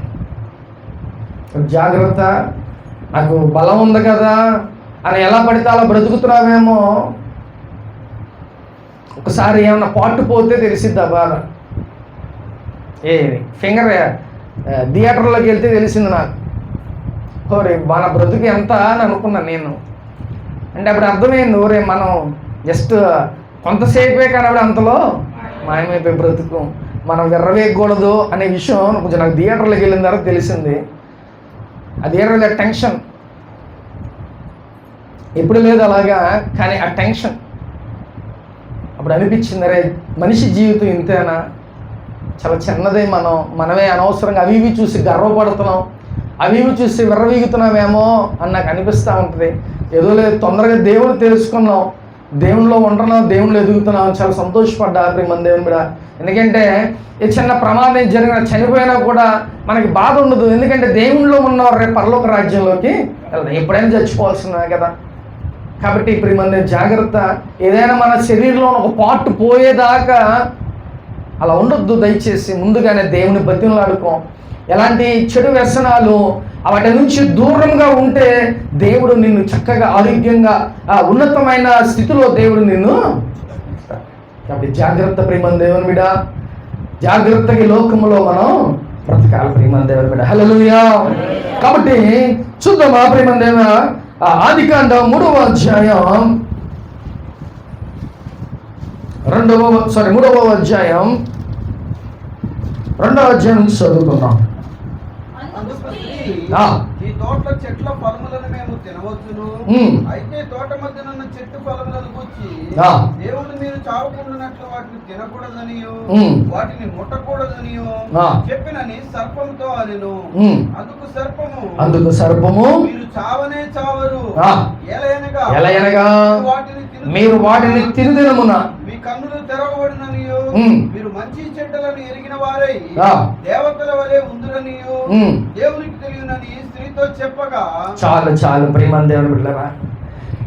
జాగ్రత్త, నాకు బలం ఉంది కదా అని ఎలా పడితే అలా బ్రతుకుతున్నావేమో. ఒకసారి ఏమన్నా పాటు పోతే తెలిసిద్ది ఆ బాధ. ఫింగర్ థియేటర్లోకి వెళ్తే తెలిసింది నాకు. ఓరే మన బ్రతుకు ఎంత అని అనుకున్నాను నేను. అంటే అప్పుడు అర్థమైంది, ఓరే మనం జస్ట్ కొంతసేపే కానీ అంతలో మాయమైపోయి బ్రతుకు, మనం విర్రవేయకూడదు అనే విషయం కొంచెం నాకు థియేటర్లోకి వెళ్ళిన తర్వాత తెలిసింది. ఆ థియేటర్లో టెన్షన్ ఎప్పుడు లేదు అలాగా, కానీ ఆ టెన్షన్ అప్పుడు అనిపించింది, అరే మనిషి జీవితం ఇంతేనా, చాలా చిన్నదే, మనమే అనవసరంగా అవి ఇవి చూసి గర్వపడుతున్నాం, అవి ఇవి చూసి విర్రవీగుతున్నామేమో అని నాకు అనిపిస్తూ ఉంటుంది. ఏదో లేదు, తొందరగా దేవుడు తెలుసుకున్నాం, దేవునిలో ఉంటున్నాం, దేవుళ్ళు ఎదుగుతున్నాం, చాలా సంతోషపడ్డా ప్రియమైన దేవుని బిడ్డ. ఎందుకంటే ఈ చిన్న ప్రమాదం జరిగిన చనిపోయినా కూడా మనకి బాధ ఉండదు. ఎందుకంటే దేవునిలో ఉన్నవారు రేపు పరలోక రాజ్యంలోకి వెళ్తాం. ఎప్పుడైనా చచ్చిపోవాల్సిందే కదా. కాబట్టి ప్రియమైన జాగ్రత్త, ఏదైనా మన శరీరంలో ఒక పార్ట్ పోయేదాకా అలా ఉండొద్దు. దయచేసి ముందుగానే దేవుని బతిమలాడుకో. ఎలాంటి చెడు వ్యసనాలు వాటి నుంచి దూరంగా ఉంటే దేవుడు నిన్ను చక్కగా ఆరోగ్యంగా ఉన్నతమైన స్థితిలో దేవుడు నిన్ను. కాబట్టి జాగ్రత్త ప్రియమైన దేవుని బిడ్డ, జాగ్రత్తగా లోకములో మనం బ్రతకాలి ప్రియమైన దేవుని బిడ్డ. హల్లెలూయా. కాబట్టి చూద్దామా ప్రియమైన దేవుని ఆదికాండం 3వ అధ్యాయం 3వ అధ్యాయం 2వ అధ్యాయం నుంచి చదువుకుందాం. ఈ తోటలో చెట్ల ఫలములను మేము తినవచ్చును, అయితే తోట మధ్యనున్న చెట్టు ఫలములను గుచ్చి దేవుడు మీరు చావకుండానట్లు వాటిని తినకూడదనియు వాటిని ముట్టకూడదనియు చెప్పినని సర్పంతో అనెను. అందుకు సర్పము మీరు చావనే చావరు, ఎలయనగా మీరు వాటిని తినుదినమున మీ కన్నులు తెరవబడిననియు మీరు మంచి చెడ్డలను ఎరిగిన వారై దేవతల వలె ఉందురనియు దేవునికి తెలియనని స్త్రీతో చెప్పగా. చాలు ప్రియమైన దేవుని బిడ్డలారా,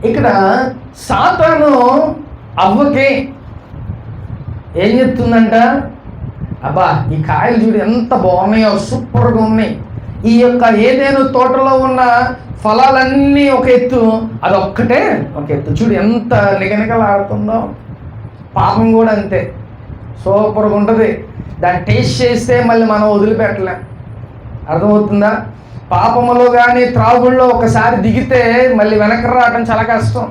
ఇక్కడ సాతాను అవ్వకి ఏం చెప్తుందంట, అబ్బా ఈ కాయలు చూడు ఎంత బాగున్నాయో, సూపర్గా ఉన్నాయి, ఈ యొక్క ఏదేను తోటలో ఉన్న ఫలాలన్నీ ఒక ఎత్తు, అది ఒక్కటే ఒక ఎత్తు, చూడు ఎంత నిగనిగలాడుతుందో. పాపం కూడా అంతే, సూపర్గా ఉంటుంది. దాన్ని టేస్ట్ చేస్తే మళ్ళీ మనం వదిలిపెట్టలేం. అర్థమవుతుందా? పాపములో కానీ త్రాగుల్లో ఒకసారి దిగితే మళ్ళీ వెనక్కి రావడం చాలా కష్టం.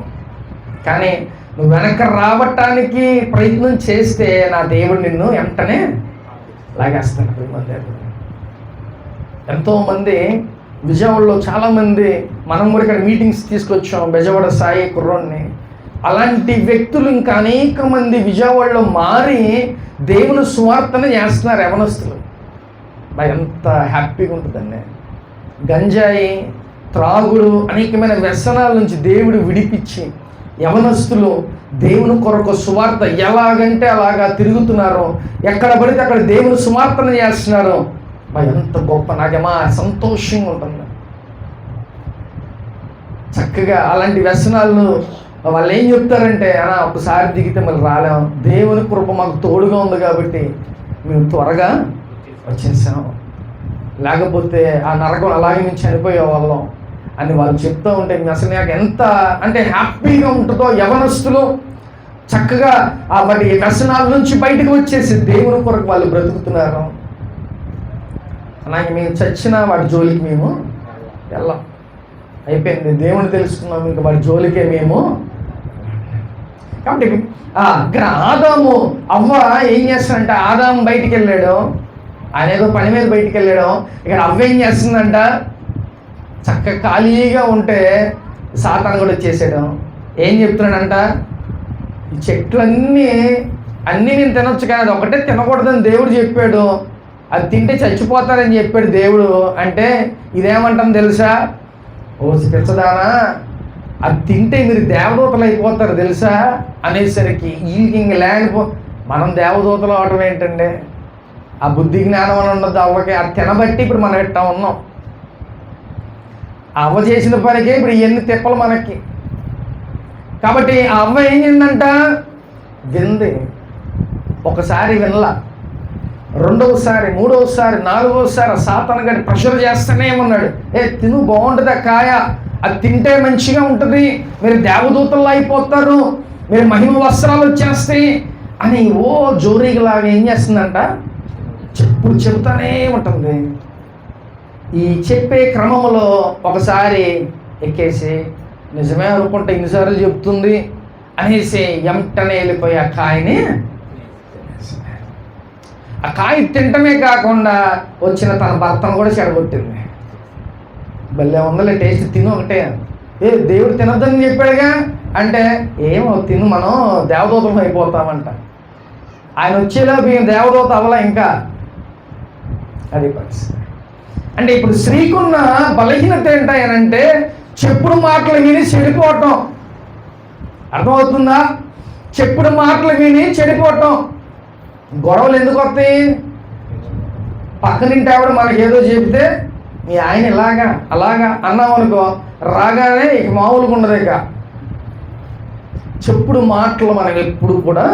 కానీ నువ్వు వెనక్కి రావటానికి ప్రయత్నం చేస్తే నా దేవుడు నిన్ను వెంటనే లాగేస్తాడు. ఎంతోమంది విజయవాడలో చాలామంది, మనం కూడా ఇక్కడ మీటింగ్స్ తీసుకొచ్చాం, బెజవాడ సాయి కుర్రోడ్ని. అలాంటి వ్యక్తులు ఇంకా అనేక మంది విజయవాడలో మారి దేవుని సువార్తను చేస్తున్నారు యవనస్తులు. ఎంత హ్యాపీగా ఉంటుందండి. గంజాయి, త్రాగుడు, అనేకమైన వ్యసనాల నుంచి దేవుడు విడిపించి యవనస్తులు దేవుని కొరకు సువార్త ఎలాగంటే అలాగా తిరుగుతున్నారు. ఎక్కడ పడితే అక్కడ దేవుని సువార్తను చేస్తున్నారు. ఎంత గొప్ప, నాకేమా సంతోషంగా ఉంటుంది. చక్కగా అలాంటి వ్యసనాలను వాళ్ళు ఏం చెప్తారంటే, అలా ఒకసారి దిగితే మళ్ళీ రాలేము, దేవుని కృప మాకు తోడుగా ఉంది కాబట్టి మేము త్వరగా వచ్చేసాం, లేకపోతే ఆ నరకం అలాగే మేము చనిపోయే వాళ్ళం అని వాళ్ళు చెప్తూ ఉంటే అసలు నాకు ఎంత అంటే హ్యాపీగా ఉంటుందో. యవనస్తులు చక్కగా వాటి వ్యసనాల నుంచి బయటకు వచ్చేసి దేవుని కొరకు వాళ్ళు బ్రతుకుతున్నారు. అలాగే మేము చచ్చినా వాటి జోలికి మేము వెళ్ళాం, అయిపోయింది, దేవుని తెలుసుకున్నాం, ఇంకా వాటి జోలికే మేము. కాబట్టి ఇక్కడ ఆదాము అవ్వ ఏం చేస్తాడంటే, ఆదాము బయటికి వెళ్ళాడు, ఆయన ఏదో పని మీద బయటికి వెళ్ళాడు. ఇక్కడ అవ్వ ఏం చేస్తుందంట, చక్కగా ఖాళీగా ఉంటే సాతాను కూడా వచ్చేసాడు. ఏం చెప్తున్నాడంట, ఈ చెట్లన్నీ నేను తినొచ్చు కానీ అది ఒకటే తినకూడదని దేవుడు చెప్పాడు, అది తింటే చచ్చిపోతారని చెప్పాడు దేవుడు అంటే ఇదేమంటాం తెలుసా? ఓ పిచ్చదానా, అది తింటే మీరు దేవదూతలు అయిపోతారు తెలుసా అనేసరికి వీళ్ళకి ఇంక మనం దేవదూతలు అవటం ఏంటండి? ఆ బుద్ధి జ్ఞానం అని ఉన్నది అవ్వకి. అది తినబట్టి ఇప్పుడు మనం ఎట్టా ఉన్నాం. అవ్వ చేసిన పనికే ఇప్పుడు ఎన్ని తిప్పలు మనకి. కాబట్టి ఆ అవ్వ ఏం చేసిందంట? వింది. ఒకసారి వినలా, రెండవసారి, మూడవసారి, నాలుగవసారి సాతాను గారి ప్రెషర్ చేస్తూనే ఉన్నాడు. తిను, బాగుంటుంది ఆ కాయ, అది తింటే మంచిగా ఉంటుంది, మీరు దేవదూతల్లో అయిపోతారు, మీరు మహిమ వస్త్రాలు వచ్చేస్తాయి అని ఓ జోరీలాగా ఏం చేస్తుందంట? చెబుతానే ఉంటుంది. ఈ చెప్పే క్రమంలో ఒకసారి ఎక్కేసి నిజమే అనుకుంటే ఇన్నిసార్లు చెప్తుంది అనేసి వెంటనే వెళ్ళిపోయి ఆ కాయని, ఆ కాయ తింటమే కాకుండా వచ్చిన తన భర్తను కూడా చెడగొట్టింది. భలే ఉందలే, టేస్ట్ తిను ఒకటే. దేవుడు తినొద్దని చెప్పాడుగా అంటే ఏమో తిను, మనం దేవదూతం అయిపోతామంట. ఆయన వచ్చేలోపు ఈయన దేవదూత అవ్వలా ఇంకా. అది పరిస్థితి. అంటే ఇప్పుడు స్త్రీకున్న బలహీనత ఏంటంటే చెప్పుడు మాటలు విని చెడిపోవటం. అర్థమవుతుందా? చెప్పుడు మాటలు విని చెడిపోవటం. గొడవలు ఎందుకు వస్తాయి? పక్కనింటి ఆవిడ మనకి ఏదో చెబితే మీ ఆయన ఇలాగా అలాగా అన్నాం అనుకో, రాగానే ఇక మామూలుగా ఉండదు. ఇక చెప్పుడు మాటలు మనం ఎప్పుడు కూడా,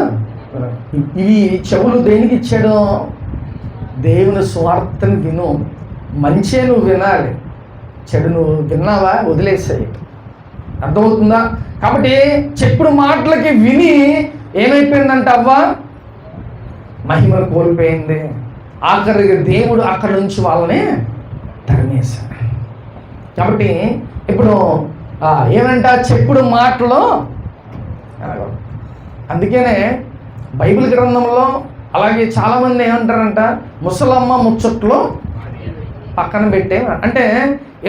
ఇవి చెవులు దేనికి ఇచ్చాడు? దేవుని స్వార్థని విను. మంచే నువ్వు వినాలి, చెడు నువ్వు విన్నావా వదిలేసాయి. అర్థమవుతుందా? కాబట్టి చెప్పుడు మాటలకి విని ఏమైపోయిందంట అవ్వ? మహిమను కోల్పోయింది. ఆఖరికి దేవుడు అక్కడి నుంచి వాళ్ళని తరిమేశాడు. కాబట్టి ఇప్పుడు ఏమంట? చెప్పుడు మాటలు. అందుకనే బైబిల్ గ్రంథంలో అలాగే చాలామంది ఏమంటారంట? ముసలమ్మ ముచ్చట్లు పక్కన పెట్టే. అంటే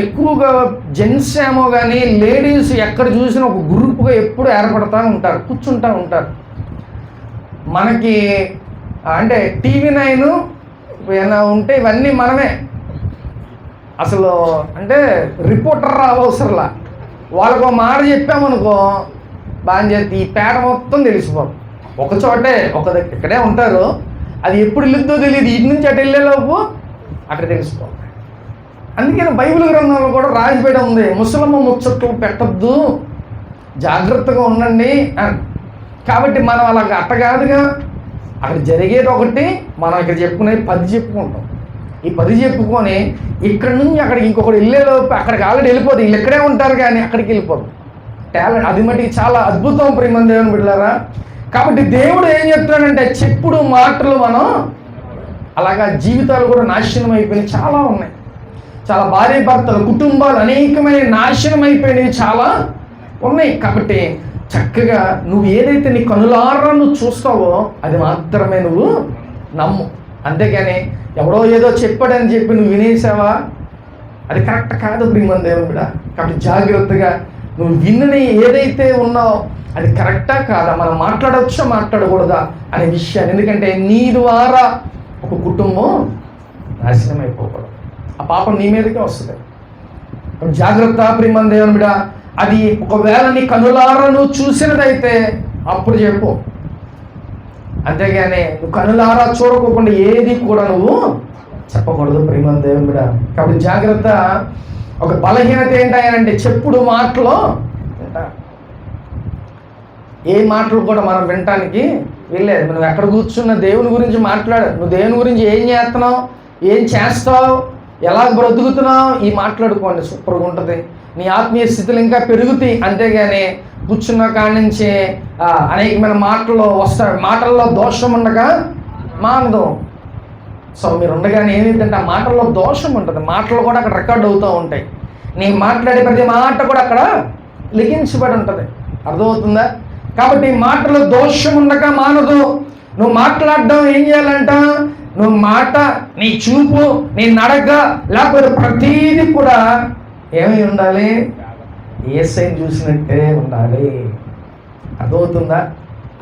ఎక్కువగా జెంట్స్ ఏమో కానీ లేడీస్ ఎక్కడ చూసినా ఒక గ్రూప్గా ఎప్పుడు ఏర్పడుతూ ఉంటారు, కూర్చుంటూ ఉంటారు. మనకి అంటే TV9 ఏమైనా ఉంటే ఇవన్నీ మనమే అసలు, అంటే రిపోర్టర్ అవసరంలా. వాళ్ళకు ఒక మాట చెప్పామనుకో బాగా చేస్తే ఈ పేట మొత్తం తెలిసిపోదు. ఒక చోటే ఇక్కడే ఉంటారు, అది ఎప్పుడు వెళ్ళిద్దో తెలియదు. ఇటు నుంచి అటు వెళ్ళేలోపు అక్కడ తెలిసిపోతుంది. అందుకని బైబిల్ గ్రంథంలో కూడా రాసిపెట్టి ఉంది, ముసలమ్మ ముచ్చట్లు పెట్టద్దు, జాగ్రత్తగా ఉండండి అని. కాబట్టి మనం అలా అట్టగాదుగా అక్కడ జరిగేది ఒకటి, మనం ఇక్కడ చెప్పుకునేది 10 చెప్పుకుంటాం. ఈ 10 చెప్పుకొని ఇక్కడ నుంచి అక్కడికి ఇంకొకటి వెళ్ళేలోపు అక్కడికి ఆల్రెడీ వెళ్ళిపోదు. వీళ్ళు ఇక్కడే ఉంటారు కానీ అక్కడికి వెళ్ళిపోదు. టాలెంట్ అది మటుకి చాలా అద్భుతం ప్రియమైన దేవుని బిడ్డలారా. కాబట్టి దేవుడు ఏం చెప్తున్నాడంటే చెప్పుడు మాటలు మనం అలాగా జీవితాలు కూడా నాశనం అయిపోయినాయి, చాలా ఉన్నాయి. చాలా భార్య భర్తలు, కుటుంబాలు అనేకమైన నాశనం అయిపోయినవి చాలా ఉన్నాయి. కాబట్టి చక్కగా నువ్వు ఏదైతే నీ కనులారా నువ్వు చూస్తావో అది మాత్రమే నువ్వు నమ్ము. అంతేగాని ఎవడో ఏదో చెప్పాడని చెప్పి నువ్వు వినేసావా, అది కరెక్ట్ కాదు ప్రియమైన దేవుని బిడ్డ. కాబట్టి జాగ్రత్తగా నువ్వు విన్నని ఏదైతే ఉన్నావో అది కరెక్టా కాదా, మనం మాట్లాడవచ్చా మాట్లాడకూడదా అనే విషయాన్ని. ఎందుకంటే నీ ద్వారా ఒక కుటుంబం నాశనం అయిపోకూడదు, ఆ పాపం నీ మీదకే వస్తుంది. జాగ్రత్త ప్రియమైన దేవుని బిడ్డ. అది ఒకవేళ నీ కనులారా నువ్వు చూసినదైతే అప్పుడు చెప్పు. అంతేగాని నువ్వు కనులారా చూడకోకుండా ఏది కూడా నువ్వు చెప్పకూడదు ప్రియమైన దేవుని బిడ్డ. కాబట్టి జాగ్రత్త. ఒక బలహీనత ఏంటంటే చెప్పుడు మాటలు ఏ మాటలు కూడా మనం వినటానికి వెళ్ళలేదు. నువ్వు ఎక్కడ కూర్చున్న దేవుని గురించి మాట్లాడు. నువ్వు దేవుని గురించి ఏం చేస్తున్నావు, ఏం చేస్తావు, ఎలా బ్రతుకుతున్నావు, ఈ మాట్లాడుకోండి, సూపర్గా ఉంటుంది. నీ ఆత్మీయ స్థితులు ఇంకా పెరుగుతాయి. అంతేగాని కూర్చున్న కాడి నుంచి అనేకమైన మాటలు వస్తాయి. మాటల్లో దోషం ఉండగా మానదు. సో మీరు ఉండగానే ఏమిటంటే ఆ మాటల్లో దోషం ఉంటుంది. మాటలు కూడా అక్కడ రికార్డ్ అవుతూ ఉంటాయి. నీ మాట్లాడే ప్రతి మాట కూడా అక్కడ లిఖించబడి ఉంటుంది. అర్థమవుతుందా? కాబట్టి మాటలో దోషం ఉండగా మానదు. నువ్వు మాట్లాడడం ఏం చేయాలంట? నువ్వు మాట, నీ చూపు, నీ నడక, లేకపోతే ప్రతీది కూడా ఏమై ఉండాలి? యేసయ్యను చూసినట్టే ఉండాలి. అర్థమవుతుందా?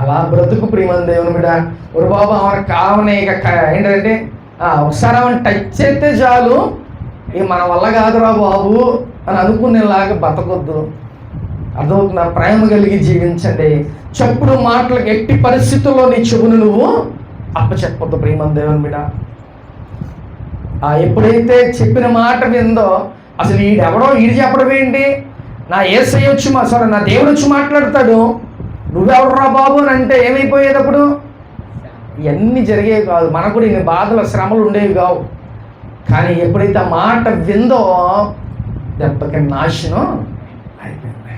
అలా బ్రతుకు ప్రియమైన దేవుని బిడ్డ. ఒరు బాబా మనకు కావనే ఇక ఏంటంటే ఒకసారి ఆమెను టచ్ చేస్తే చాలు ఇక మన వల్ల కాదురా బాబు అని అనుకునేలాగా బతకొద్దు. అర్థమవుతున్నా? ప్రేమ కలిగి జీవించండి. చెప్పుడు మాటలకు ఎట్టి పరిస్థితుల్లో నీ చెవును నువ్వు అప్పచెప్పొద్దు. ప్రేమ దేవుని బిడ్డ, ఎప్పుడైతే చెప్పిన మాట విందో, అసలు ఈడు చెప్పడం ఏంటి, నా యేసయ్య వచ్చి నా దేవుడు వచ్చి మాట్లాడతాడు, నువ్వెవడరా బాబు అని అంటే ఏమైపోయేటప్పుడు ఇవన్నీ జరిగేవి కాదు. మనకు కూడా ఇన్ని బాధలు శ్రమలు ఉండేవి కావు. కానీ ఎప్పుడైతే ఆ మాట విందో దెబ్బకి నాశనం అయిపోయింది.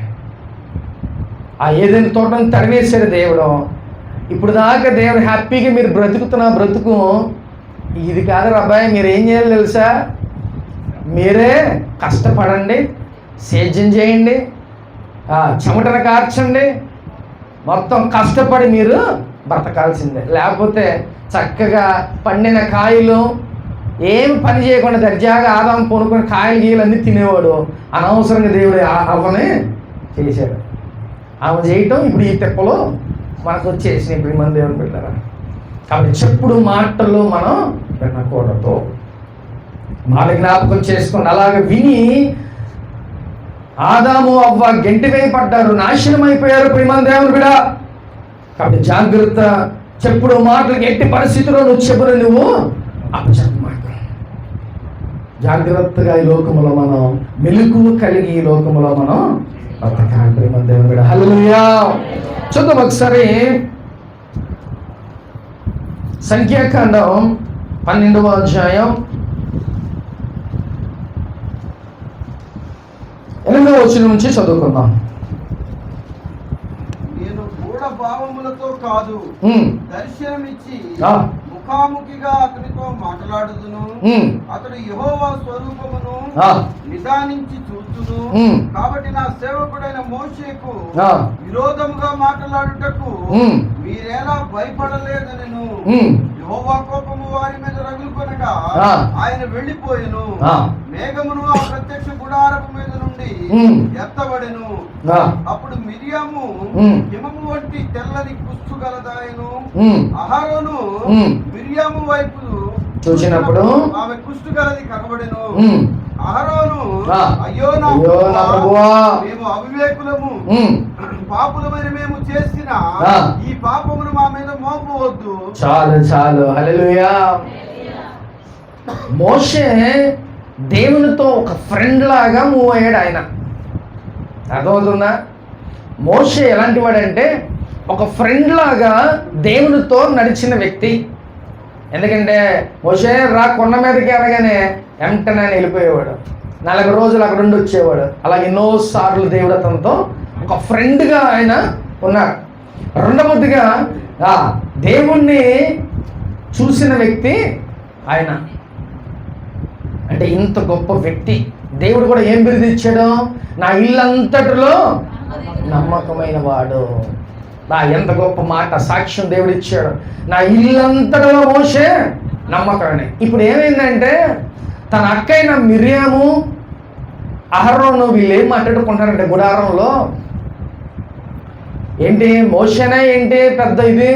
ఆ ఏదైనా తోటను తరివేశాడు దేవుడు. ఇప్పుడు దాకా దేవుడు హ్యాపీగా మీరు బ్రతుకుతున్న బ్రతుకు ఇది కాదు అబ్బాయి. మీరు ఏం చేయాలి తెలుసా? మీరే కష్టపడండి, సేద్యం చేయండి, చెమటను కార్చండి, మొత్తం కష్టపడి మీరు బ్రతకాల్సిందే. లేకపోతే చక్కగా పండిన కాయలు ఏం పని చేయకుండా దర్జాగా ఆదాం కొనుక్కొని కాయలు గీయలు అన్నీ తినేవాడు. అనవసరంగా దేవుడు అవని చేశాడు. ఆమె చేయటం ఇప్పుడు ఈ తెప్పలో మనకు వచ్చేసినాయి. ఇప్పుడు మన దేవుని బిడ్డలారా, కాబట్టి చెప్పుడు మాటలు మనం వినకూడదు. మాట జ్ఞాపకం చేసుకోండి. అలాగే విని ఆదాము అవ్వ గెంటివేయబడ్డారు, నాశనం అయిపోయారు. ప్రియమైన దేవుని బిడ్డ, కాబట్టి జాగ్రత్త. చెప్పుడు మాటలకు ఎట్టి పరిస్థితుల్లో నువ్వు చెప్పులు నువ్వు అప్పచెప్పమాట. జాగ్రత్తగా ఈ లోకములో మనం మెలకువ కలిగి ఈ లోకములో మనం బ్రతకాలి. ప్రియమైన దేవుని బిడ్డ, హల్లెలూయా. చూద్దాం ఒకసారి సంఖ్యాకాండం 12వ అధ్యాయం 8వ వచనం నుంచి చదువుకుందాం. నేను గూఢ భావములతో కాదు, దర్శనమిచ్చి ముఖాముఖిగా అతనితో మాట్లాడుదును. అతడు యెహోవా స్వరూపమును నిదానించి చూచును. కాబట్టి నా సేవకుడైన మోషేకు విరోధముగా మాట్లాడుటకు మీరేలా భయపడలేదనెను. యెహోవా కోపము వారి మీద రగులుకొనగా ఆయన వెళ్ళిపోయెను. మేఘమును ఆ ప్రత్యక్ష గుడారపు మీద నుండి ఎత్తబడెను. అప్పుడు మిరియాము హిమము వంటి తెల్లని కుష్టు గలదాయను. అహరోను మిరియాము వైపు చూసినప్పుడు ఆమె కుష్టు గలది కనబడెను. అహరోను, అయ్యో నా ప్రభువా, మేము అవివేకులము, పాపులమైన మేము చేసిన ఈ పాపమును మా మీద మోపవద్దు. చాలు. హల్లెలూయా. మోషే దేవునితో ఒక ఫ్రెండ్ లాగా మూవ్ అయ్యాడు. ఆయన అర్థమవుతుందా? మోషే ఎలాంటి వాడంటే ఒక ఫ్రెండ్ లాగా దేవునితో నడిచిన వ్యక్తి. ఎందుకంటే మోషే కొండ మీదకి వెళ్ళగానే వెంటనే వెళ్ళిపోయేవాడు. 40 రోజులు అక్కడ ఉండి వచ్చేవాడు. అలాగే ఎన్నోసార్లు దేవుడు అతనితో ఒక ఫ్రెండ్గా ఆయన ఉన్నాడు. రెండవదిగా దేవుణ్ణి చూసిన వ్యక్తి ఆయన. అంటే ఇంత గొప్ప వ్యక్తి దేవుడు కూడా ఏం బిరుదు ఇచ్చాడు? నా ఇల్లంతటిలో నమ్మకమైన వాడు. ఎంత గొప్ప మాట, సాక్ష్యం దేవుడు ఇచ్చాడు. నా ఇల్లంతటిలో మోషే నమ్మకమే. ఇప్పుడు ఏమైందంటే తన అక్కైన మిరియాము, అహరోను వీళ్ళు ఏం మాట్లాడుకుంటారంటే గుడారంలో, ఏంటి మోషేనా ఏంటి పెద్ద ఇది,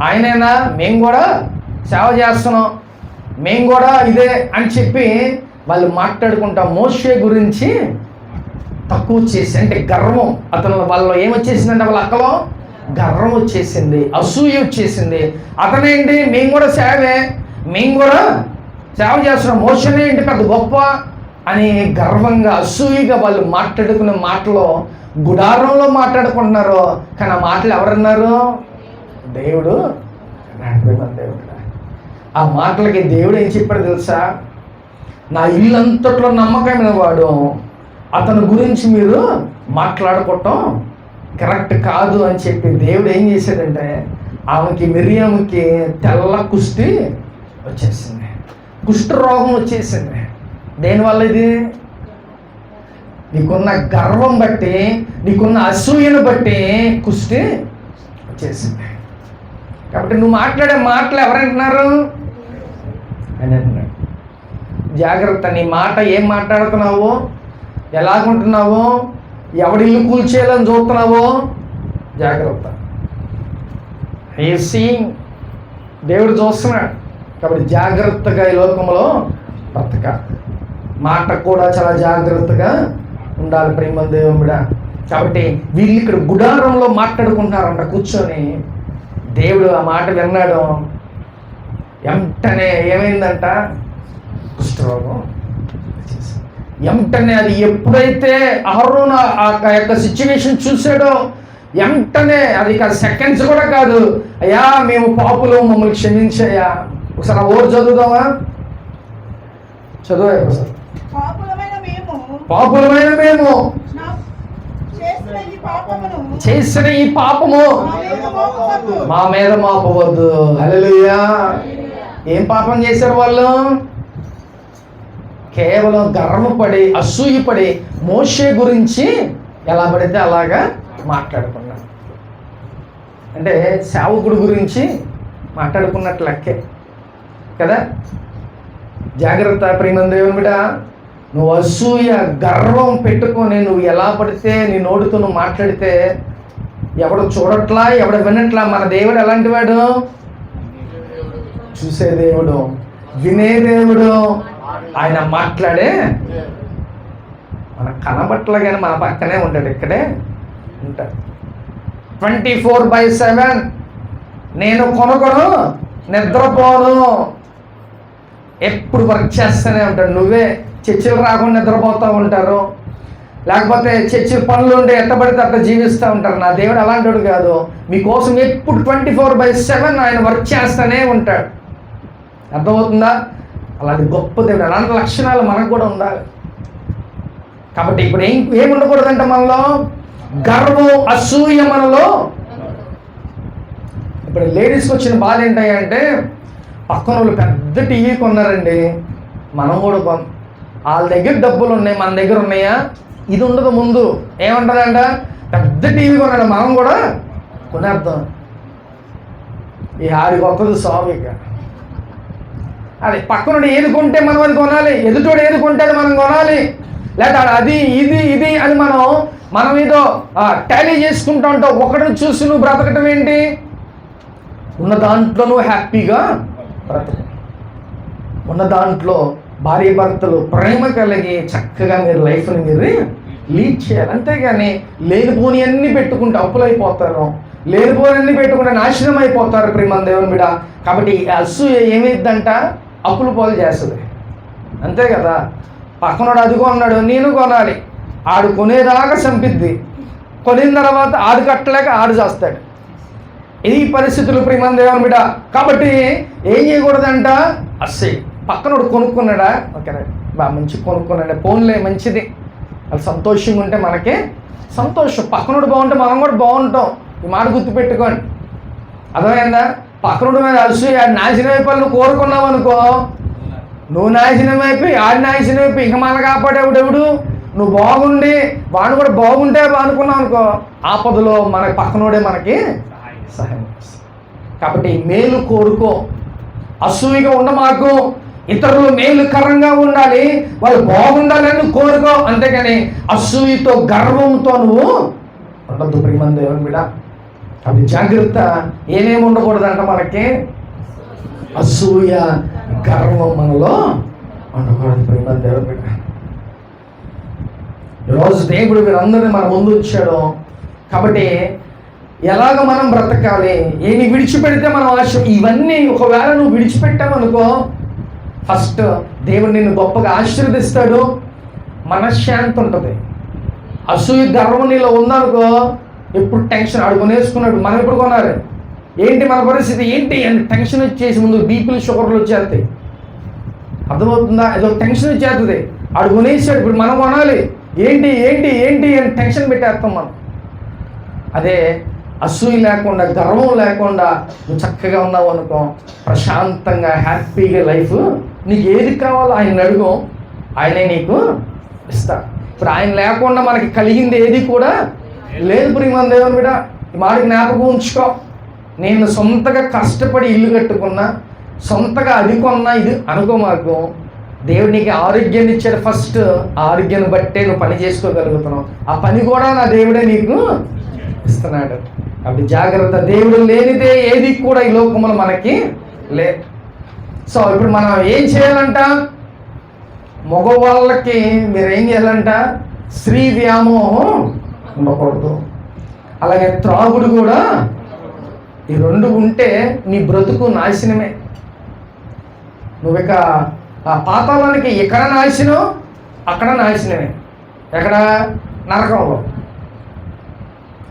ఆయనేనా, మేము కూడా సేవ చేస్తున్నాం, మేము కూడా ఇదే అని చెప్పి వాళ్ళు మాట్లాడుకుంటాం. మోషే గురించి తక్కువ చేసి, అంటే గర్వం, అతను వాళ్ళు ఏమొచ్చేసిందంటే వాళ్ళ అక్కలో గర్వం వచ్చేసింది, అసూయ వచ్చేసింది. అతనేంటి మేము కూడా సేవే, మేము కూడా సేవ చేస్తున్నాం, మోషనే ఏంటి పెద్ద గొప్ప అని గర్వంగా అసూయగా వాళ్ళు మాట్లాడుకునే మాటలో గుడారంలో మాట్లాడుకుంటున్నారు. కానీ ఆ మాటలు ఎవరన్నారు? దేవుడు. దేవుడు ఆ మాటలకి దేవుడు ఏం చెప్పాడు తెలుసా? నా ఇల్లంతట్లో నమ్మకమైన వాడు, అతని గురించి మీరు మాట్లాడుకోవటం కరెక్ట్ కాదు అని చెప్పి దేవుడు ఏం చేశాడంటే ఆమెకి మిరియాముకి తెల్ల కుష్టి వచ్చేసింది, కుష్ఠ రోగం వచ్చేసింది. దేనివల్ల ఇది? నీకున్న గర్వం బట్టి, నీకున్న అసూయను బట్టి కుష్టి వచ్చేసింది. కాబట్టి నువ్వు మాట్లాడే మాటలు ఎవరంటున్నారు అని అంటున్నాడు. జాగ్రత్త. నీ మాట ఏం మాట్లాడుతున్నావో, ఎలాగుంటున్నావో, ఎవడి ఇల్లు కూల్చేయాలని చూస్తున్నావో జాగ్రత్త. దేవుడు చూస్తున్నాడు. కాబట్టి జాగ్రత్తగా ఈ లోకంలో బ్రతకాలి. మాట కూడా చాలా జాగ్రత్తగా ఉండాలి ప్రేమ దేవుడా. కాబట్టి వీళ్ళు ఇక్కడ గుడారంలో మాట్లాడుకుంటున్నారంట కూర్చొని. దేవుడు ఆ మాట విన్నాడు. వెంటనే ఏమైందంట? కుష్ఠరోగం. వెంటనే అది ఎప్పుడైతే అహరోను ఆ యొక్క సిచ్యువేషన్ చూసాడో వెంటనే అది సెకండ్స్ కూడా కాదు, అయ్యా మేము పాపులు, మమ్మల్ని క్షమించయ్యా. ఒకసారి ఆ ఓరు చదువుదామా? చదువు. పాపులమైన మేము చేసిన ఈ పాపము మా మీద మోపవద్దు. హల్లెలూయా. ఏం పాపం చేశారు వాళ్ళు? కేవలం గర్వపడి అసూయపడి మోషే గురించి ఎలా పడితే అలాగా మాట్లాడుకున్నాడు. అంటే సేవకుడు గురించి మాట్లాడుకున్నట్లు లెక్కే కదా. జాగ్రత్త ప్రియమైన దేవుని బిడ్డ. నువ్వు అసూయ గర్వం పెట్టుకొని నువ్వు ఎలా పడితే నీ నోటితో నువ్వు మాట్లాడితే ఎవడు చూడట్లా, ఎవడు వినట్లా. మన దేవుడు ఎలాంటి వాడు? చూసే దేవుడు, వినే దేవుడు. ఆయన మాట్లాడే మన కనబట్ల కానీ మన పక్కనే ఉంటాడు, ఇక్కడే ఉంటాడు. 24/7 నేను కొనుగోను నిద్రపోను, ఎప్పుడు వర్క్ చేస్తూనే ఉంటాడు. నువ్వే చర్చలు రాకుండా నిద్రపోతూ ఉంటారు, లేకపోతే చర్చలు పనులు ఉండి ఎట్టబడితే అట్లా జీవిస్తూ ఉంటారు. నా దేవుడు అలాంటి కాదు. మీకోసం ఎప్పుడు 24/7 ఆయన వర్క్ చేస్తూనే ఉంటాడు. అర్థమవుతుందా? అలాంటి గొప్ప దేవుడు. అలాంటి లక్షణాలు మనకు కూడా ఉండాలి. కాబట్టి ఇప్పుడు ఏమి ఉండకూడదంటే మనలో గర్వం, అసూయ మనలో. ఇప్పుడు లేడీస్కి వచ్చిన బాధ ఏంటంటే పక్కన వాళ్ళు పెద్ద టీవీ కొన్నారండి, మనం కూడా వాళ్ళ దగ్గర డబ్బులు ఉన్నాయి, మన దగ్గర ఉన్నాయా? ఇది ఉండదు. ముందు ఏమంటుందంట? పెద్ద టీవీ కొన్నాడు, మనం కూడా కొనేద్దాం. ఈ ఆడికి వస్తుంది స్వామిక. అది పక్కనుండి ఏది కొంటే మనం అది కొనాలి, ఎదుటోడు ఏది కొంటే అది మనం కొనాలి. లేదా అది ఇది అని మనం ఏదో టాలీ చేసుకుంటూ ఉంటాం. ఒకటిని చూసి నువ్వు బ్రతకటం ఏంటి? ఉన్న దాంట్లో నువ్వు హ్యాపీగా బ్రతకు. ఉన్న దాంట్లో భార్య భర్తలు ప్రేమ కలిగి చక్కగా మీరు లైఫ్ని మీరు లీడ్ చేయాలి. అంతేగాని లేనిపోని అన్నీ పెట్టుకుంటే అప్పులైపోతారు, లేనిపోని అన్నీ పెట్టుకుంటే నాశనం అయిపోతారు ప్రేమ దేవుని బిడ్డ. కాబట్టి అసూయ ఏమైందంట? అప్పులు పాలు చేస్తుంది. అంతే కదా. పక్కనోడు అది కొన్నాడు, నేను కొనాలి. ఆడు కొనేదాకా చంపిద్ది, కొనిన తర్వాత ఆడు కట్టలేక ఆడు చేస్తాడు. ఇది పరిస్థితులు ప్రేమ దేవుని బిడ్డ. కాబట్టి ఏం చేయకూడదంట? అస్సే పక్కనోడు కొనుక్కున్నాడా, ఓకే బాగా మంచి కొనుక్కున్నాడు, ఫోన్లే మంచిది. వాళ్ళు సంతోషంగా ఉంటే మనకే సంతోషం. పక్కనోడు బాగుంటే మనం కూడా బాగుంటాం. ఈ మాట గుర్తుపెట్టుకోండి. అర్థమైందా? పక్కనోడు మీద అసూయ నాశనం అయిపోయి నువ్వు కోరుకున్నావు అనుకో, నువ్వు నాశనం అయిపోయి ఆడి నాశనం అయిపోయి ఇక మన కాపాడేవుడెవడు? నువ్వు బాగుండి వాడు కూడా బాగుంటే అనుకున్నావు అనుకో, ఆపదలో మన పక్కనోడే మనకి సహాయం చేస్తాడు. కాబట్టి మేలు కోరుకో, అసూయగా ఉండమాకు. ఇతరులు మేలుకరంగా ఉండాలి, వాళ్ళు బాగుండాలని కోరుకో. అంతేగాని అసూయతో గర్వంతో నువ్వు ఉండద్దు ప్రియమైన దేవుని బిడ్డ. అది జాగ్రత్త. ఏమేమి ఉండకూడదంట మనకి? అసూయ గర్వం మనలో ఉండకూడదు ప్రియమైన దేవుని బిడ్డ. ఈరోజు దేవుడు వీరందరినీ మన ముందు ఉంచాడు. కాబట్టి ఎలాగ మనం బ్రతకాలి, ఏమి విడిచిపెడితే మనం ఆశ, ఇవన్నీ ఒకవేళ నువ్వు విడిచిపెట్టావనుకో ఫస్ట్ దేవుడు నిన్ను గొప్పగా ఆశీర్వదిస్తాడు, మనశ్శాంతి ఉంటుంది. అసూయ గర్వం నీలో ఉందనుకో ఎప్పుడు టెన్షన్. ఆడు కొనేసుకున్నాడు, మనం ఎప్పుడు కొనాలి? ఏంటి మన పరిస్థితి ఏంటి అని టెన్షన్ వచ్చేసి ముందు బీపీలు షుగర్లు వచ్చేస్తాయి. అర్థమవుతుందా? ఏదో టెన్షన్ వచ్చేస్తుంది. ఆడు కొనేసాడు, ఇప్పుడు మనం కొనాలి. ఏంటి ఏంటి ఏంటి అని టెన్షన్ పెట్టేస్తాం మనం. అదే అసూయ లేకుండా గర్వం లేకుండా నువ్వు చక్కగా ఉన్నావు అనుకో, ప్రశాంతంగా హ్యాపీగా లైఫ్. నీకు ఏది కావాలో ఆయన అడుగు, ఆయనే నీకు ఇస్తాడు. ఇప్పుడు ఆయన లేకుండా మనకి కలిగింది ఏది కూడా లేదు ప్రియమైన దేవుని బిడ్డ. ఈ మాట జ్ఞాపకం ఉంచుకో. నేను సొంతగా కష్టపడి ఇల్లు కట్టుకున్నా, సొంతగా అది కొన్నా, ఇది అనుకో. మాకు దేవుడు నీకు ఆరోగ్యాన్ని ఇచ్చాడు. ఫస్ట్ ఆరోగ్యాన్ని బట్టే నువ్వు పని చేసుకోగలుగుతున్నావు. ఆ పని కూడా నా దేవుడే నీకు ఇస్తున్నాడు. కాబట్టి జాగ్రత్త. దేవుడు లేనిదే ఏది కూడా ఈ లోకంలో మనకి లేదు. సో ఇప్పుడు మనం ఏం చేయాలంట? మగవాళ్ళకి మీరు ఏం చేయాలంట? స్త్రీ వ్యామోహం ఉండకూడదు. అలాగే త్రాగుడు కూడా. ఈ రెండు ఉంటే నీ బ్రతుకు నాశనమే. నువ్వు ఇక ఆ పాతాళానికి ఇక్కడ నాశనం, అక్కడ నాశనమే. ఎక్కడ? నరకంలో.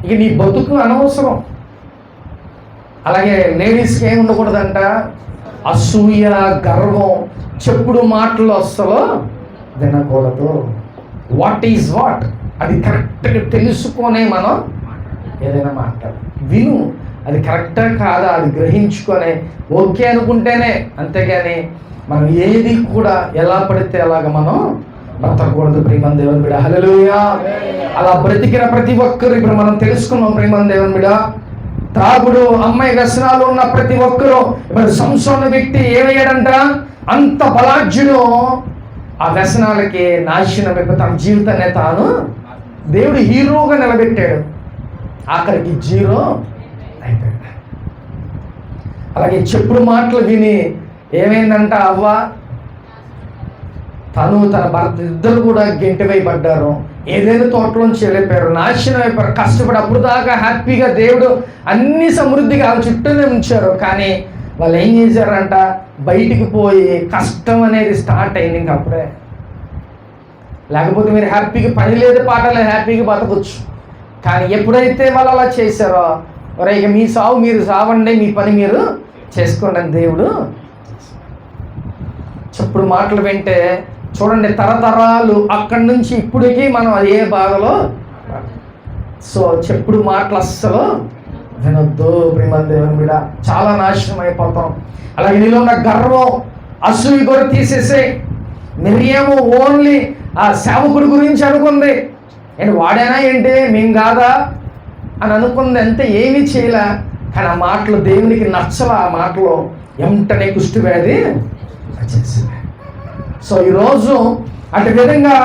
ఇక నీ బతుకు అనవసరం. అలాగే లేడీస్కి ఏమి ఉండకూడదంట? అసూయ, గర్వం, చెప్పుడు మాటలు అస్సలు వినకూడదు. వాట్ ఈజ్ వాట్ అది కరెక్ట్గా తెలుసుకొనే మనం ఏదైనా మాట్లాడు. విను, అది కరెక్టా కాదా అది గ్రహించుకొని ఓకే అనుకుంటేనే. అంతేగాని మనం ఏది కూడా ఎలా పడితే అలాగ మనం బ్రతకూడదు. ప్రియమైన దేవుని బిడ్డ, హల్లెలూయా. అలా బ్రతికిన ప్రతి ఒక్కరు ఇప్పుడు మనం తెలుసుకున్నాం. ప్రియమైన దేవుని బిడ్డ, త్రాగుడు, అమ్మాయి వ్యసనాలు ఉన్న ప్రతి ఒక్కరు. ఇప్పుడు సంసోను వ్యక్తి ఏమయ్యాడంట? అంత బలాఢ్యుడు. ఆ వ్యసనాలకి నాశనం అయిపోయి తన జీవితాన్ని తాను దేవుడు హీరోగా నిలబెట్టాడు. ఆఖరికి జీరో అయిపోయాడు. అలాగే చెప్పుడు మాటలు విని ఏమైందంట? అవ్వ తను తన భర్త ఇద్దరు కూడా గెంటివైపడ్డారు. ఏదైనా తోటలోంచి వెళ్ళిపోయారు, నాశనం అయిపోయారు. కష్టపడి అప్పుడు దాకా హ్యాపీగా దేవుడు అన్ని సమృద్ధిగా ఆ చుట్టూనే ఉంచారు. కానీ వాళ్ళు ఏం చేశారంట? బయటికి పోయి కష్టం అనేది స్టార్ట్ అయింది. ఇంక అప్పుడే. లేకపోతే మీరు హ్యాపీగా పని లేదు పాట లేదు, హ్యాపీగా బతకొచ్చు. కానీ ఎప్పుడైతే వాళ్ళు అలా చేశారో, ఒరే ఇక మీ సావు మీరు సావండి, మీ పని మీరు చేసుకోండి అని దేవుడు. చెప్పుడు మాటలు వింటే చూడండి, తరతరాలు అక్కడి నుంచి ఇప్పటికీ మనం అదే బాధలో. సో చెప్పుడు మాటలు అస్సలు వినొద్దు. ప్రియమైన దేవుని బిడ్డ, చాలా నాశనం అయిపోతాం. అలాగే నీలో ఉన్న గర్వం, అసూయ కూడా తీసేసే. మిరియాము ఓన్లీ ఆ సేవకుడి గురించి అనుకుంది. ఏంటి వాడేనా ఏంటి, మేము కాదా అని అనుకుంది. అంతే, ఏమీ చేయలే. కానీ ఆ మాటలు దేవునికి నచ్చల. ఆ మాటలు వెంటనే కుష్టి వ్యాధి వచ్చేసింది. సో ఈరోజు అటు విధంగా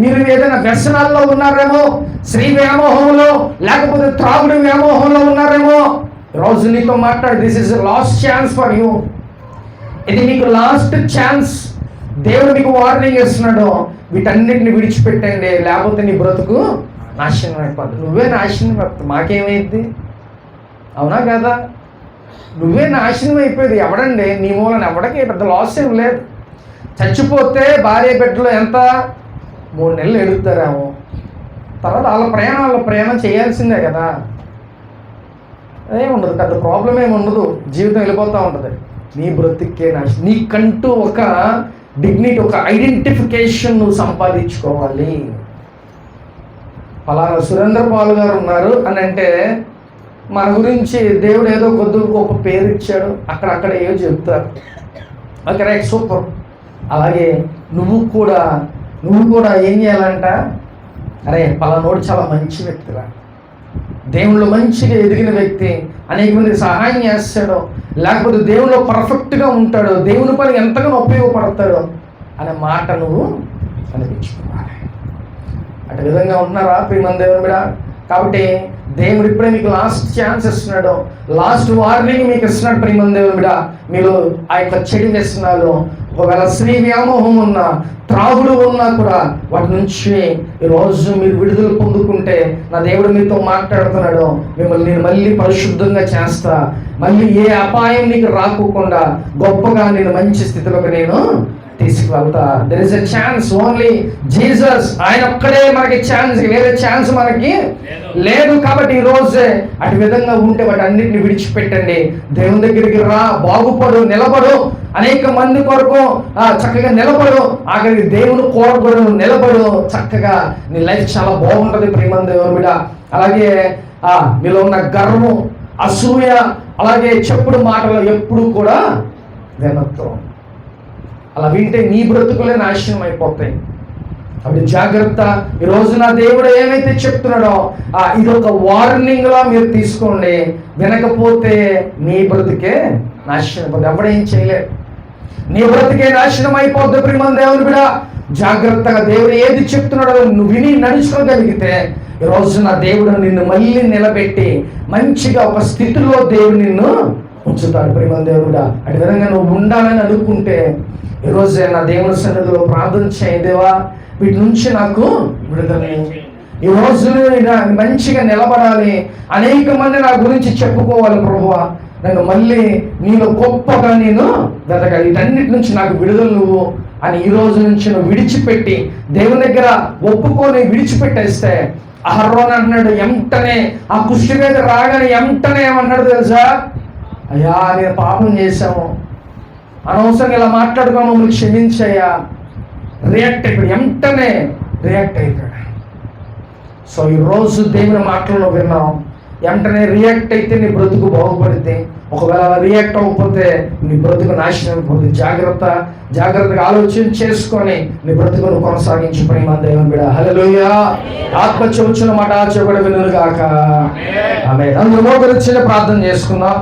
మీరు ఏదైనా వ్యసనాల్లో ఉన్నారేమో, స్త్రీ వ్యామోహంలో, లేకపోతే త్రాగుడు వ్యామోహంలో ఉన్నారేమో, ఈరోజు నీతో మాట్లాడు. This is last chance for you. ఇది మీకు లాస్ట్ ఛాన్స్. దేవుడు మీకు వార్నింగ్ ఇస్తున్నాడు. వీటన్నిటిని విడిచిపెట్టండి, లేకపోతే నీ బ్రతుకు నాశనం అయిపోద్ది. నువ్వే నాశనం అయిపోతుంది. మాకేమైంది? అవునా కదా? నువ్వే నాశనం అయిపోయేది. ఎవడండి నీ మూలన? ఎవడికి పెద్ద లాస్ ఏం లేదు. చచ్చిపోతే భార్య బిడ్డలు ఎంత 3 నెలలు ఎడుగుతారేమో. తర్వాత వాళ్ళ ప్రయాణం చేయాల్సిందే కదా. ఏముండదు, పెద్ద ప్రాబ్లం ఏమి ఉండదు. జీవితం వెళ్ళిపోతూ ఉంటుంది. నీ బ్రతికే నాశనం. నీకంటూ ఒక డిగ్నిటీ, ఒక ఐడెంటిఫికేషన్ నువ్వు సంపాదించుకోవాలి. పలానా సురేంద్ర పాల్ గారు ఉన్నారు అని అంటే మన గురించి దేవుడు ఏదో కొద్ది గొప్ప పేరు ఇచ్చాడు, అక్కడక్కడ ఏదో చెప్తారు. Okay right, super. అలాగే నువ్వు కూడా ఏం చేయాలంట? అరే పలానోడు చాలా మంచి వ్యక్తిరా, దేవుళ్ళు మంచిగా ఎదిగిన వ్యక్తి, అనేక మందికి సహాయం చేస్తాడు, లేకపోతే దేవుళ్ళు పర్ఫెక్ట్గా ఉంటాడు, దేవుని పని ఎంతగానో ఉపయోగపడతాడు అనే మాట నువ్వు అనిపించుకోవాలి. అటు విధంగా ఉన్నారా ప్రియమైన దేవుని బిడ్డ? కాబట్టి దేవుడు ఇప్పుడే మీకు లాస్ట్ ఛాన్స్ ఇస్తున్నాడు, లాస్ట్ వార్నింగ్ మీకు ఇస్తున్నాడు. ప్రియమైన దేవుని బిడ్డ, మీరు ఆ యొక్క చెడు వ్యసనాలు, ఒకవేళ స్త్రీ వ్యామోహం ఉన్నా, త్రాగుడు ఉన్నా కూడా వాటి నుంచి ఈరోజు మీరు విడుదల పొందుకుంటే నా దేవుడు మీతో మాట్లాడుతున్నాడు. మిమ్మల్ని నేను మళ్ళీ పరిశుద్ధంగా చేస్తా, మళ్ళీ ఏ అపాయం నీకు రాకోకుండా గొప్పగా నేను మంచి స్థితిలోకి నేను తీసుకువెళ్తా. There is a chance, only Jesus. ఆయన ఒక్కడే మనకి ఛాన్స్, వేరే ఛాన్స్ మనకి లేదు. కాబట్టి ఈ రోజే అటు విధంగా ఉంటే వాటి అన్నిటిని విడిచిపెట్టండి, దేవుని దగ్గరికి రా, బాగుపడు, నిలబడు. అనేక మంది కొరకు చక్కగా నిలబడు, ఆఖరికి దేవుని కొరకు నిలబడు. చక్కగా నీ లైఫ్ చాలా బాగుంటుంది ప్రియమైన దేవుని బిడ్డ. అలాగే మీలో ఉన్న గర్వం, అసూయ, అలాగే చెప్పుడు మాటలు ఎప్పుడు కూడా వినొద్దు. అలా వింటే నీ బ్రతుకులే నాశనం అయిపోతాయి. అప్పుడు జాగ్రత్త. ఈరోజు నా దేవుడు ఏమైతే చెప్తున్నాడో ఇదొక వార్నింగ్ లా మీరు తీసుకోండి. వినకపోతే నీ బ్రతుకే నాశనం అయిపోతుంది. ఎవడేం చేయలేదు, నీ బ్రతుకే నాశనం అయిపోద్ది. ప్రియమైన దేవుని బిడ్డ, జాగ్రత్తగా దేవుడు ఏది చెప్తున్నాడో నువ్వు విని నడుచుకోగలిగితే ఈరోజు నా దేవుడు నిన్ను మళ్ళీ నిలబెట్టి మంచిగా ఒక స్థితిలో దేవుడు నిన్ను ఉంచుతాడు. ప్రేమ దేవుడా, అటు విధంగా నువ్వు ఉండాలని అనుకుంటే ఈరోజే నా దేవుని సన్నిధిలో ప్రార్థన చేయి. దేవా, వీటి నుంచి నాకు విడుదల. ఈ రోజు మంచిగా నిలబడాలి, అనేక మంది నా గురించి చెప్పుకోవాలి ప్రభువా, నన్ను మళ్ళీ నీలో గొప్పగా నేను వెతకాలి, వీటన్నిటి నుంచి నాకు విడుదల నువ్వు అని ఈ రోజు నుంచి నువ్వు విడిచిపెట్టి దేవుని దగ్గర ఒప్పుకొని విడిచిపెట్టేస్తే, అహరోన్ అంటున్నాడు వెంటనే ఆ కుష్టి మీద రాగానే వెంటనే ఏమన్నాడు తెలుసా? అయ్యా, నేను పాపం చేశాము, అనవసరంగా ఇలా మాట్లాడుకో, మమ్మల్ని క్షమించయ్యా. రియాక్ట్ అయిపోయి వెంటనే రియాక్ట్ అయిపోయాడు. సో ఈరోజు దేవుని మాటలను విన్నాం, వెంటనే రియాక్ట్ అయితే నీ బ్రతుకు బాగుపడితే, ఒకవేళ రియాక్ట్ అవ్వకపోతే నీ బ్రతుకు నాశనం అయిపోతుంది. జాగ్రత్తగా ఆలోచన చేసుకొని నీ బ్రతుకును కొనసాగించి ప్రేమ దేవుని బిడ్డ. హల్లెలూయా. ఆత్మ చెవుచున్న మాట చెవుడు వినుగాక. ఆమేన్. అందరూ మోకరించి ప్రార్థన చేసుకుందాం.